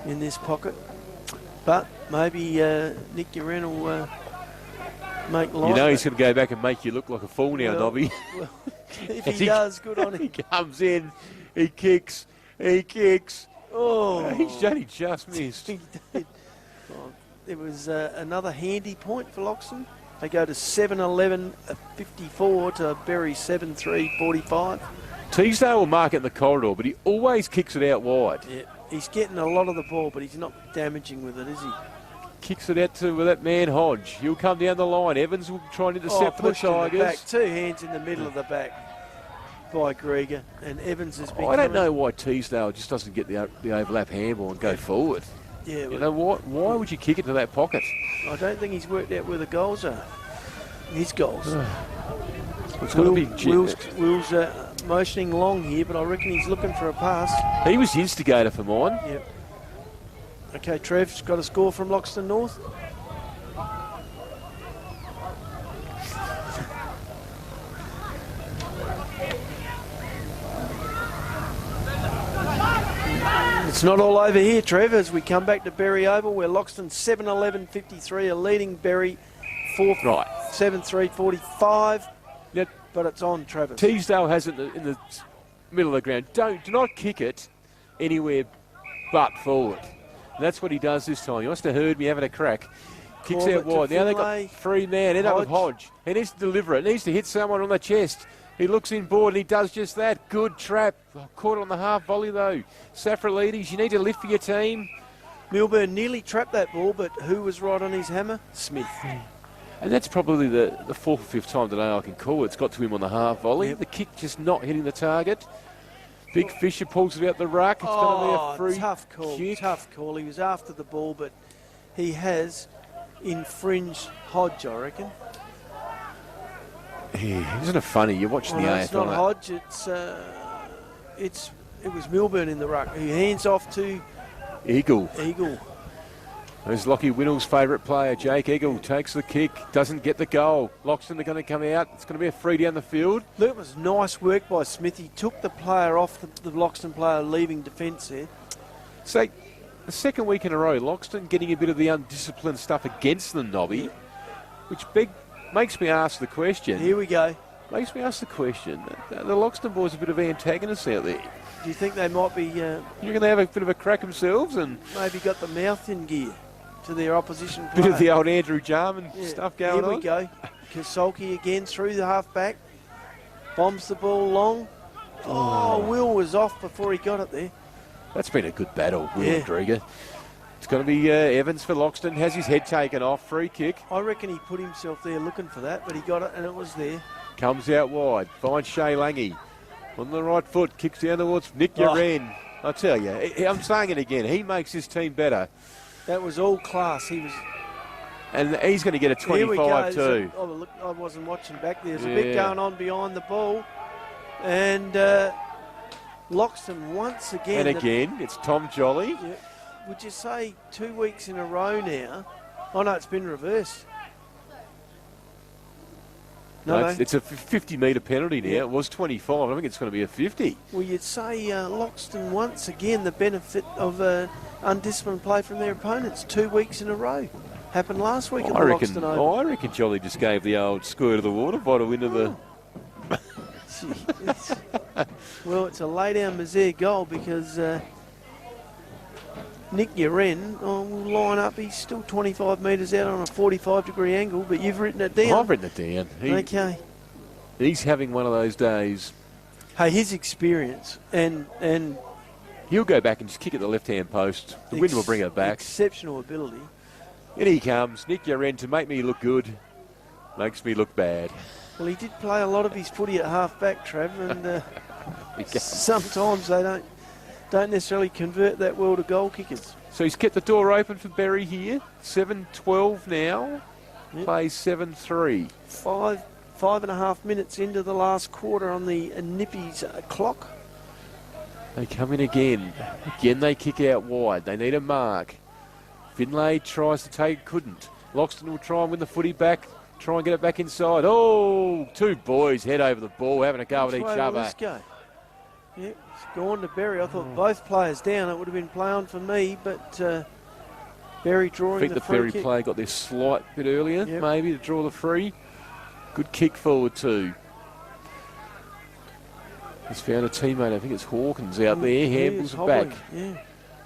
in this pocket. But maybe Nick Uren will make life. You know he's going to go back and make you look like a fool now, Nobby. Well, if he does, good on him. He comes in, he kicks. Oh, He's only just missed. He did. It was another handy point for Loxton. They go to 7-11-54 to Berri 7-3-45. Teasdale will mark it in the corridor, but he always kicks it out wide. Yeah, he's getting a lot of the ball, but he's not damaging with it, is he? Kicks it out to that man Hodge. He'll come down the line. Evans will try and intercept for the pushed in the Tigers. back. 2 hands in the middle of the back by Grieger, and Evans has been. I don't know why Teasdale just doesn't get the overlap handball and go forward. Yeah, You know what? Why would you kick it to that pocket? I don't think he's worked out where the goals are. His goals. It's got to be. Will's motioning long here, but I reckon he's looking for a pass. He was the instigator for mine. Yep. Okay, Trev's got a score from Loxton North. It's not all over here, Trev, as we come back to Berri Oval, where Loxton 7-11-53 are leading Berri 7-3-45. Now, but it's on Travis. Teasdale has it in the middle of the ground. Do not kick it anywhere but forward. And that's what he does this time. He wants to herd me having a crack. Kicks out wide. Now they've got 3 man. End up with Hodge. He needs to deliver it. Needs to hit someone on the chest. He looks inboard and he does just that. Good trap. Caught on the half volley though. Safralides, you need to lift for your team. Milburn nearly trapped that ball, but who was right on his hammer? Smith. And that's probably the 4th or 5th time today I can call it. It's got to him on the half volley. Yep. The kick just not hitting the target. Big Fisher pulls it out the ruck. It's going to be a free tough call. kick. Tough call. He was after the ball, but he has infringed Hodge, I reckon. Yeah, isn't it funny? You're watching the AFL. It's not Hodge. It was Milburn in the ruck. He hands off to Eagle. There's Lockie Winnell's favourite player, Jake Eagle, takes the kick, doesn't get the goal. Loxton are going to come out. It's going to be a free down the field. Look, it was nice work by Smith. He took the player off, the Loxton player leaving defence there. So, the second week in a row, Loxton getting a bit of the undisciplined stuff against the Nobby, which makes me ask the question. Here we go. Makes me ask the question. The Loxton boys are a bit of antagonists out there. Do you think they might be... You're going to have a bit of a crack themselves and... Maybe got the mouth in gear to their opposition player. Bit of the old Andrew Jarman stuff going on. Here we go. Kasolki again through the half-back. Bombs the ball long. Oh, Will was off before he got it there. That's been a good battle, Will and Drieger. It's going to be Evans for Loxton. Has his head taken off. Free kick. I reckon he put himself there looking for that, but he got it and it was there. Comes out wide. Finds Shay Lange. On the right foot. Kicks down towards Nick Uren. I tell you, I'm saying it again. He makes his team better. That was all class. And he's going to get a 25 too. Oh, look, I wasn't watching back there. There's a bit going on behind the ball. And Loxton once again. And again, it's Tom Jolly. Yeah, would you say 2 weeks in a row now? Oh, no, it's been reversed. No, it's a 50-metre penalty now. It was 25. I think it's going to be a 50. Well, you'd say Loxton once again the benefit of undisciplined play from their opponents 2 weeks in a row. Happened last week at the Loxton Oval. I reckon Jolly just gave the old squirt of the water bottle into the... Well, it's a lay-down Mazaire goal because Nick Uren will line up. He's still 25 metres out on a 45-degree angle, but you've written it down. I've written it down. Okay. He's having one of those days. Hey, his experience and he'll go back and just kick at the left-hand post. The wind will bring it back. Exceptional ability. In he comes, Nick Uren, to make me look good. Makes me look bad. Well, he did play a lot of his footy at half-back, Trav, and sometimes they don't necessarily convert that well to goal kickers. So he's kept the door open for Berri here. 7-12 now. Yep. Plays 7-3. 5.5 minutes into the last quarter on the Nippies clock. They come in again. Again they kick out wide. They need a mark. Finlay tries to take, couldn't. Loxton will try and win the footy back. Try and get it back inside. Oh, 2 boys head over the ball, having a go at each other. Let's go. Yeah, it's gone to Berri. I thought both players down. It would have been play on for me, but Berri drawing the free kick. I think the Berri player got their slight bit earlier, maybe, to draw the free. Good kick forward too. He's found a teammate. I think it's Hawkins out there. Handballs it back. Yeah.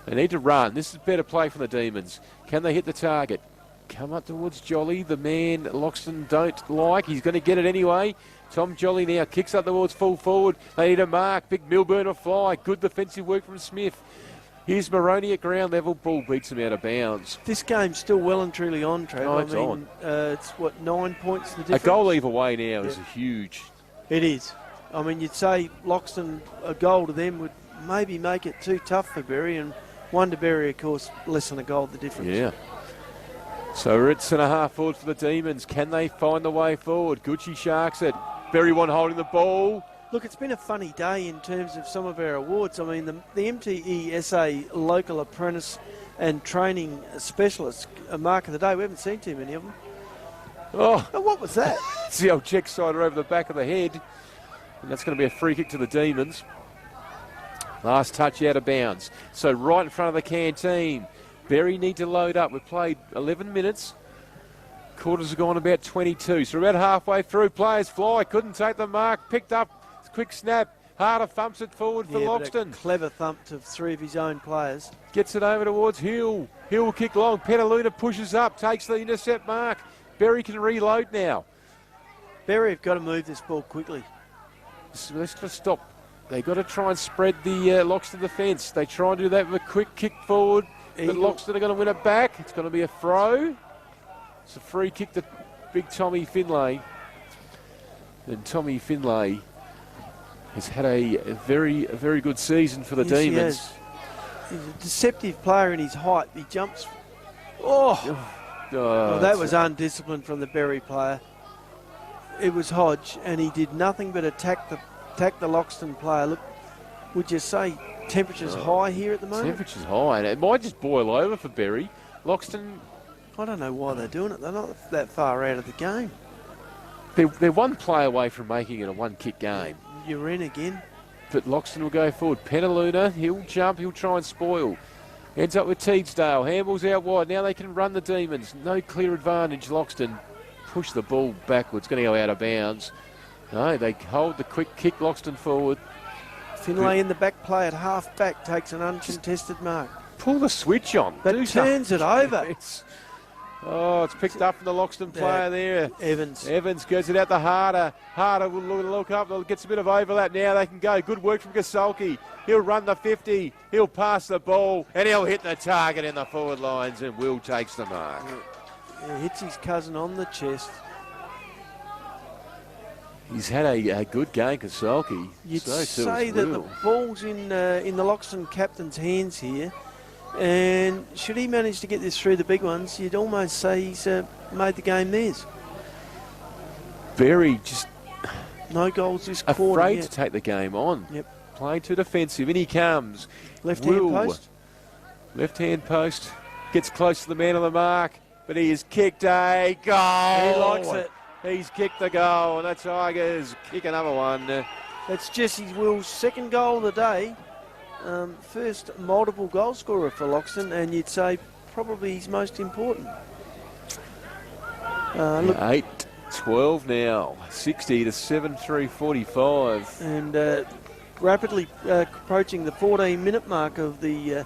They need to run. This is better play from the Demons. Can they hit the target? come up towards Jolly. The man Loxton don't like. He's going to get it anyway. Tom Jolly now kicks up towards full forward. They need a mark. Big Milburn will fly. Good defensive work from Smith. Here's Maroney at ground level. Ball beats him out of bounds. This game's still well and truly on, Trev. Oh, it's on. It's, 9 points the difference? A goal either way now is huge. It is. I mean, you'd say Loxton, a goal to them would maybe make it too tough for Berri, and one to Berri, of course, less than a goal the difference. Yeah. So we're at centre half forward for the Demons. Can they find the way forward? Gucci Sharks it. Berri one holding the ball. Look, it's been a funny day in terms of some of our awards. I mean, the MTE SA Local Apprentice and Training Specialist Mark of the Day, we haven't seen too many of them. Oh, What was that? it's the old check sider over the back of the head. And that's going to be a free kick to the Demons. Last touch out of bounds. So right in front of the canteen. Berri need to load up. We've played 11 minutes. Quarters have gone about 22. So we're about halfway through. Players fly. Couldn't take the mark. Picked up. Quick snap. Harder thumps it forward for Loxton. Clever thump to three of his own players. Gets it over towards Hill. Hill will kick long. Petaluna pushes up. Takes the intercept mark. Berri can reload now. Berri have got to move this ball quickly. Let's just stop. They've got to try and spread the Loxton defence. They try and do that with a quick kick forward. But Loxton are going to win it back. It's going to be a throw. It's a free kick to big Tommy Finlay. And Tommy Finlay has had a very good season for the Demons. He's a deceptive player in his height. He jumps. Well, that was undisciplined from the Berri player. It was Hodge, and he did nothing but attack the Loxton player. Look, would you say temperature's high here at the moment? Temperature's high, and it might just boil over for Berri. Loxton, I don't know why they're doing it. They're not that far out of the game. they're one play away from making it a one-kick game. You're in again. But Loxton will go forward. Petaluna, he'll jump, he'll try and spoil. Ends up with Teedsdale. Handballs out wide. Now they can run the Demons. No clear advantage. Loxton push the ball backwards. Going to go out of bounds. No, they hold the quick kick. Loxton forward. Finlay in the back play at half back takes an uncontested mark. Pull the switch on. But turns it over. It's picked up from the Loxton player there. Evans gets it out to Harder. Harder will look up. Gets a bit of overlap. Now they can go. Good work from Gasolki. He'll run the 50. He'll pass the ball. And he'll hit the target in the forward lines. And Will takes the mark. He hits his cousin on the chest. He's had a good game, Gasolki. You'd say that the ball's in the Loxton captain's hands here. And should he manage to get this through the big ones, you'd almost say he's made the game theirs. Berri just no goals this quarter. Afraid to take the game on. Yep. Playing too defensive. In he comes. Left-hand post. Left-hand post. Gets close to the man on the mark. But he has kicked a goal. He likes it. He's kicked the goal. And the Tigers kick another one. That's Jesse Will's second goal of the day. First multiple goal scorer for Loxton, and you'd say probably his most important. Look, 8-12 now, 60 to 7-3-45. And rapidly approaching the 14-minute mark of the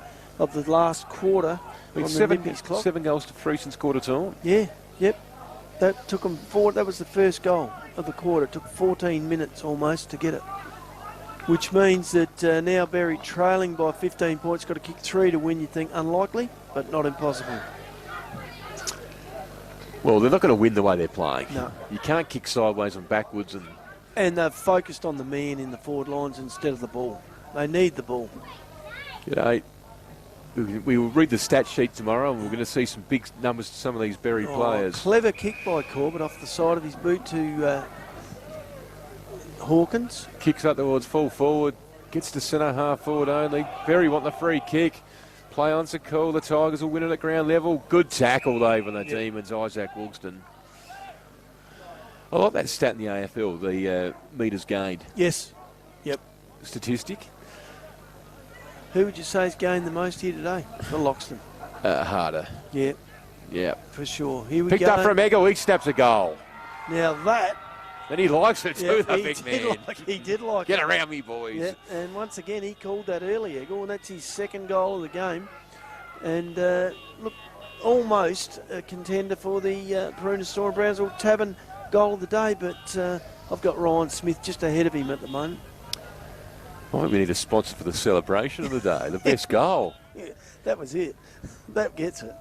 last quarter. On the Olympics clock. 7 goals to 3 since quarter time. Yeah, yep. That took them that was the first goal of the quarter. It took 14 minutes almost to get it. Which means that now Berri trailing by 15 points, got to kick 3 to win. You think unlikely, but not impossible. Well, they're not going to win the way they're playing. No. You can't kick sideways and backwards. And they've focused on the man in the forward lines instead of the ball. They need the ball. G'day. We will read the stat sheet tomorrow, and we're going to see some big numbers to some of these Berri players. Clever kick by Corbett off the side of his boot to Hawkins. Kicks up towards full forward. Gets to centre half forward only. Berri want the free kick. Play on to call. The Tigers will win it at ground level. Good tackle though from the Demons, Isaac Wilston. I like that stat in the AFL, the metres gained. Yes. Yep. Statistic. Who would you say has gained the most here today? For Loxton. Harder. Yeah. Yeah. For sure. Here we Picked go. up from Eggle. He snaps a goal. Now that. And he likes it too, the big man. He did like Get it. around me, boys. Yeah, and once again, he called that earlier. And that's his second goal of the game. And look, almost a contender for the Peruna Storm Brownsville Tavern goal of the day, but I've got Ryan Smith just ahead of him at the moment. I think we need a sponsor for the celebration of the day. The best goal. Yeah, that was it. That gets it.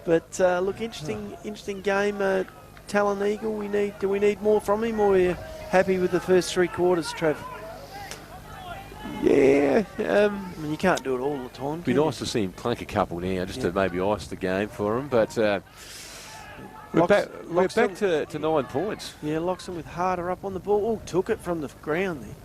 But look, interesting game. Talon Eagle, do we need more from him, or are you happy with the first 3 quarters, Trav? Yeah. I mean, you can't do it all the time. It'd be nice to see him clank a couple now, just to maybe ice the game for him. But we're back to 9 points. Yeah, Loxton with Harder up on the ball. Oh, took it from the ground there.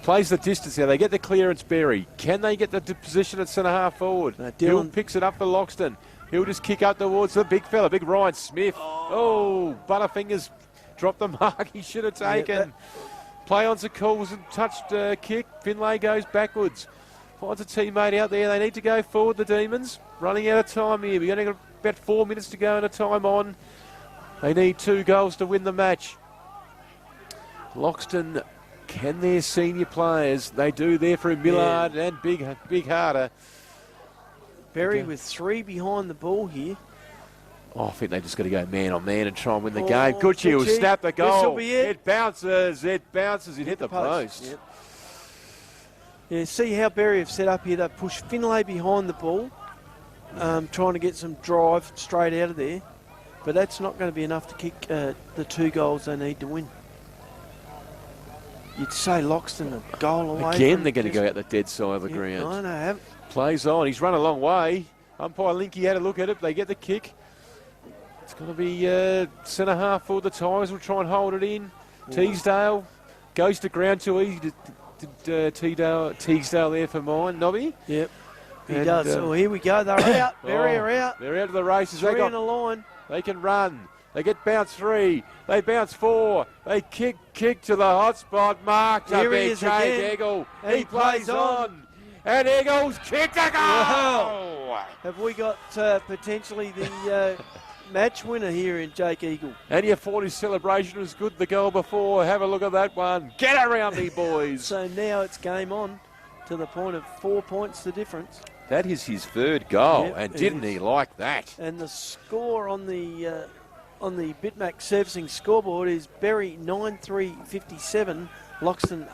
Plays the distance now. They get the clearance, Berri. Can they get the position at centre half forward? Hill picks it up for Loxton. He'll just kick up towards the big fella, big Ryan Smith. Oh, Butterfingers dropped the mark he should have taken. Play on Zakuls and touched kick. Finlay goes backwards. Finds a teammate out there. They need to go forward, the Demons. Running out of time here. We've only got about 4 minutes to go and a time on. They need 2 goals to win the match. Loxton, can their senior players? They do there for Millard and Big Harder. Berri with 3 behind the ball here. Oh, I think they just got to go man on man and try and win the game. Gucci will snap the goal. This'll be it. It bounces. It hit the post. Yep. Yeah, see how Berri have set up here. They push Finlay behind the ball, trying to get some drive straight out of there. But that's not going to be enough to kick the 2 goals they need to win. You'd say Loxton a goal away. Again, they're going to go out the dead side of the ground. I know. Plays on. He's run a long way. Umpire Linky had a look at it. They get the kick. It's going to be centre half for the Tigers. Will try and hold it in. Teasdale goes to ground too easy. Teasdale there for mine. Nobby. Yep. He does. Oh, here we go. They're out. Berri are out. They're out of the races. 3 in a line. They can run. They get bounce 3. They bounce 4. They kick to the hot spot. Marked Here up he there. is Jake again. Eagle. And He plays on. And Eagles kick the goal. Wow. Have we got potentially the match winner here in Jake Eagle? And your 40 celebration was good the goal before. Have a look at that one. Get around me, boys. So now it's game on to the point of 4 points the difference. That is his 3rd goal, Yep, and didn't he like that? And the score on the Bitmac servicing scoreboard is Berri 9-3-57, Loxton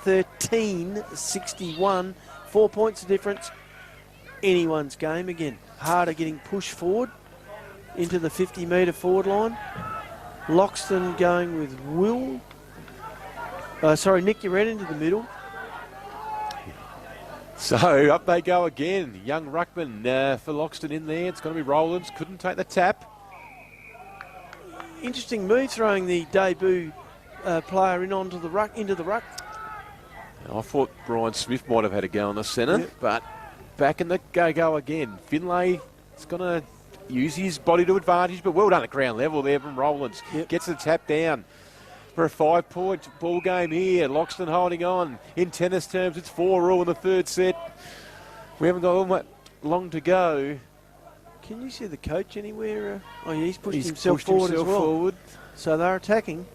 8-13-61. 4 points the difference. Anyone's game again. Harder getting pushed forward into the 50-metre forward line. Loxton going with Nick Uren into the middle. So up they go again. Young ruckman for Loxton in there. It's going to be Rowlands. Couldn't take the tap. Interesting move, throwing the debut player into the ruck. I thought Brian Smith might have had a go in the centre, but back in the go again. Finlay is going to use his body to advantage, but well done at ground level there from Rowlands. Gets the tap down for a 5-point ball game here. Loxton holding on. In tennis terms, it's 4-all in the 3rd set. We haven't got all that long to go. Can you see the coach anywhere? He's pushed himself forward as well. So they're attacking.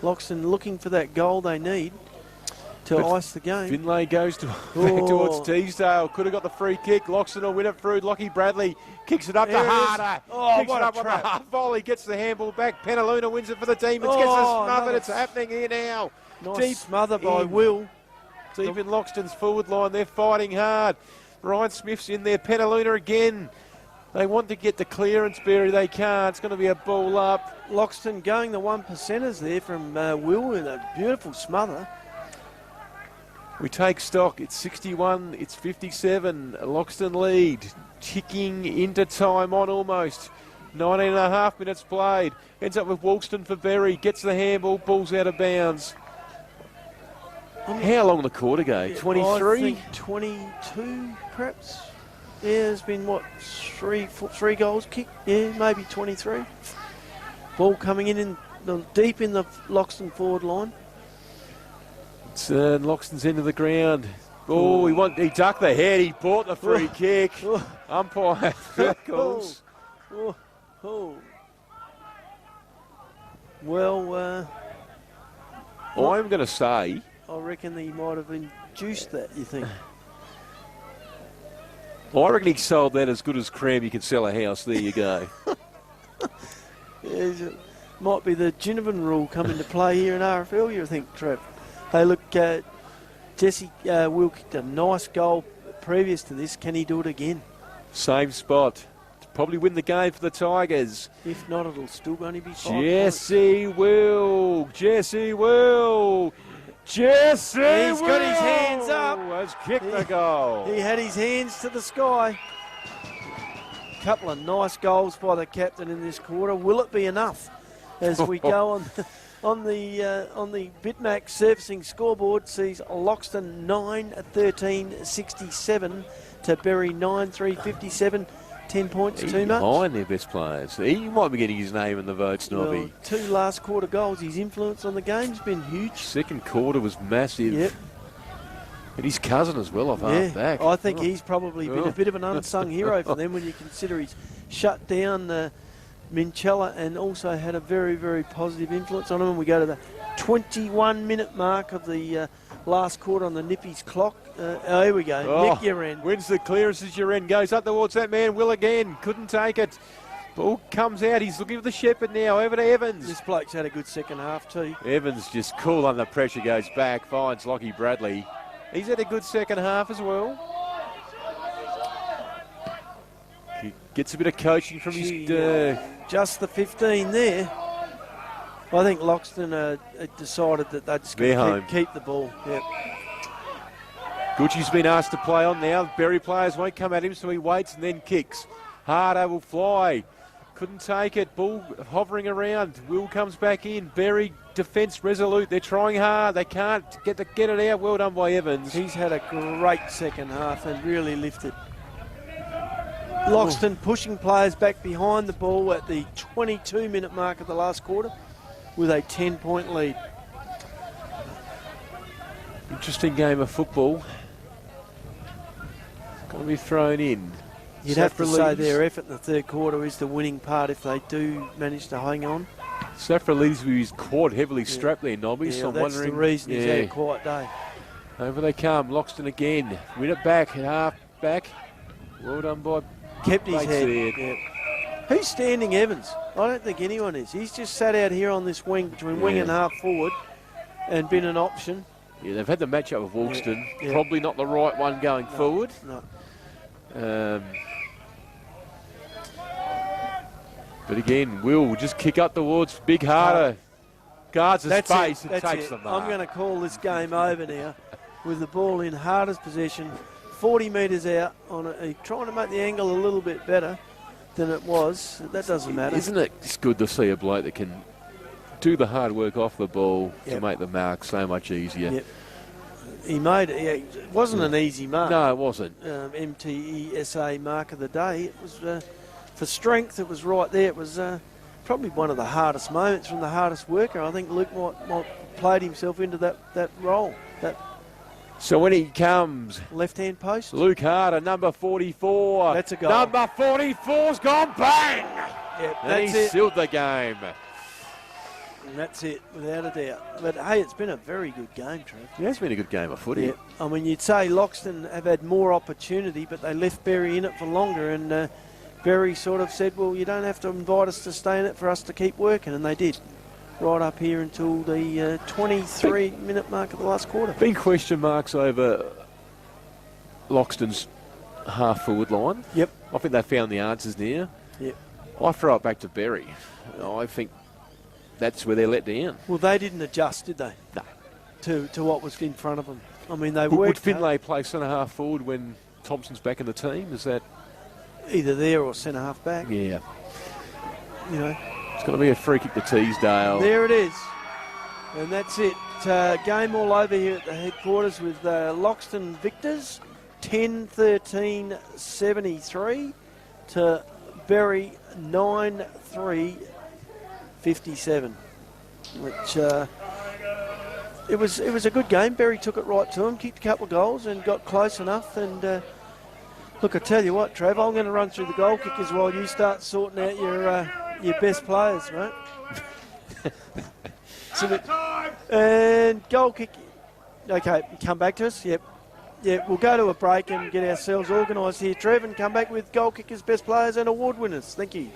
Loxton looking for that goal they need to ice the game. Finlay goes back towards Teasdale. Could have got the free kick. Loxton will win it through. Lockie Bradley kicks it up to Harder. Kicks it up on the half volley. Gets the handball back. Penaluna wins it for the Demons. Gets a smother. It's happening here now. Nice Deep smother by Will. Deep in Loxton's forward line. They're fighting hard. Ryan Smith's in there. Penaluna again. They want to get the clearance, Berri. They can't. It's going to be a ball up. Loxton going the 1%ers there from Will with a beautiful smother. We take stock. It's 61. It's 57. Loxton lead. Ticking into time on almost. 19 and a half minutes played. Ends up with Walston for Berri. Gets the handball. Ball's out of bounds. How long the quarter go? 23? I think 22 perhaps. Yeah, there's been, three goals kicked? Yeah, maybe 23. Ball coming in deep in the Loxton forward line. It's Loxton's end of the ground. Oh, he ducked the head. He bought the free kick. Umpire circles. Well, I'm going to say... I reckon he might have induced that, you think? I reckon he sold that as good as cream. You could sell a house. There you go. Might be the Ginnivan rule come into play here in RFL, you think, Trev? Hey, look, Jesse Will kicked a nice goal previous to this. Can he do it again? Same spot. Probably win the game for the Tigers. If not, it'll still only be 5 points. Jesse Will. Jesse Will. Jesse Will. He's got his hands up. Has kicked the goal. He had his hands to the sky. Couple of nice goals by the captain in this quarter. Will it be enough as we go on the Bitmax servicing scoreboard? Sees Loxton 9-13-67 to Berri 9-3-57. 10 points too much. Behind their best players. He might be getting his name in the votes, Nobby. Well, 2 last quarter goals. His influence on the game's been huge. Second quarter was massive. Yep. And his cousin as well off half back. I think he's probably been a bit of an unsung hero for them when you consider he's shut down Minchella and also had a very, very positive influence on him. And we go to the 21-minute mark of the last quarter on the Nippy's clock. Here we go. Nick Uren wins the clearance as Uren goes up towards that man. Will again. Couldn't take it. Ball comes out. He's looking for the shepherd now. Over to Evans. This bloke's had a good second half too. Evans just cool under pressure. Goes back. Finds Lockie Bradley. He's had a good second half as well. He gets a bit of coaching from his... just the 15 there. I think Loxton decided that they'd just keep the ball. Yep. Gucci's been asked to play on now. Berri players won't come at him, so he waits and then kicks. Harder will fly. Couldn't take it. Ball hovering around. Will comes back in. Berri defence resolute. They're trying hard. They can't get it out. Well done by Evans. He's had a great second half and really lifted. Loxton pushing players back behind the ball at the 22-minute mark of the last quarter with a 10-point lead. Interesting game of football. Going to be thrown in. You'd have to say their effort in the third quarter is the winning part if they do manage to hang on. Safralides was caught heavily strapped there, Nobby. So I'm that's wondering. The reason he's had a quiet day. Over they come. Loxton again. Win it back. Half back. Well done by... Kept his head. Yep. Who's standing Evans? I don't think anyone is. He's just sat out here on this wing between wing and half forward and been an option. Yeah, they've had the matchup with Walston. Yeah. Probably not the right one going forward. No. But again, Will just kick up towards Big Harder. Guards the space and takes the mark. I'm going to call this game over now with the ball in Harder's possession. 40 metres out. Trying to make the angle a little bit better than it was. That doesn't matter. Isn't it just good to see a bloke that can do the hard work off the ball to make the mark so much easier? Yep. He made it. It wasn't an easy mark. No, it wasn't. MTESA mark of the day. It was for strength. It was right there. It was probably one of the hardest moments from the hardest worker. I think Luke might played himself into that role. So when he comes, left-hand post. Luke Harder, number 44. That's a goal. Number 44's gone bang. Yep, and he sealed the game. And that's it, without a doubt. But, hey, it's been a very good game, Trev. Yeah, it's been a good game of footy. Yep. I mean, you'd say Loxton have had more opportunity, but they left Berri in it for longer. And Berri sort of said, well, you don't have to invite us to stay in it for us to keep working. And they did. Right up here until the 23-minute mark of the last quarter. Big question marks over Loxton's half-forward line. Yep. I think they found the answers there. Yep. I throw it back to Berri. I think that's where they're let down. Well, they didn't adjust, did they? No. To what was in front of them. I mean, they Would Finlay play centre-half forward when Thompson's back in the team? Is that... Either there or centre-half back. Yeah. You know... It's going to be a free kick to Teesdale. There it is. And that's it. Game all over here at the headquarters with Loxton victors. 10-13-73 to Berri 9-3-57. Which it was a good game. Berri took it right to him, kicked a couple of goals and got close enough. And look, I tell you what, Trav, I'm going to run through the goal kickers while you start sorting out your best players, mate. And goal kick. Okay, come back to us. Yep. Yeah, we'll go to a break and get ourselves organised here, Trev, and come back with goal kickers, best players and award winners. Thank you.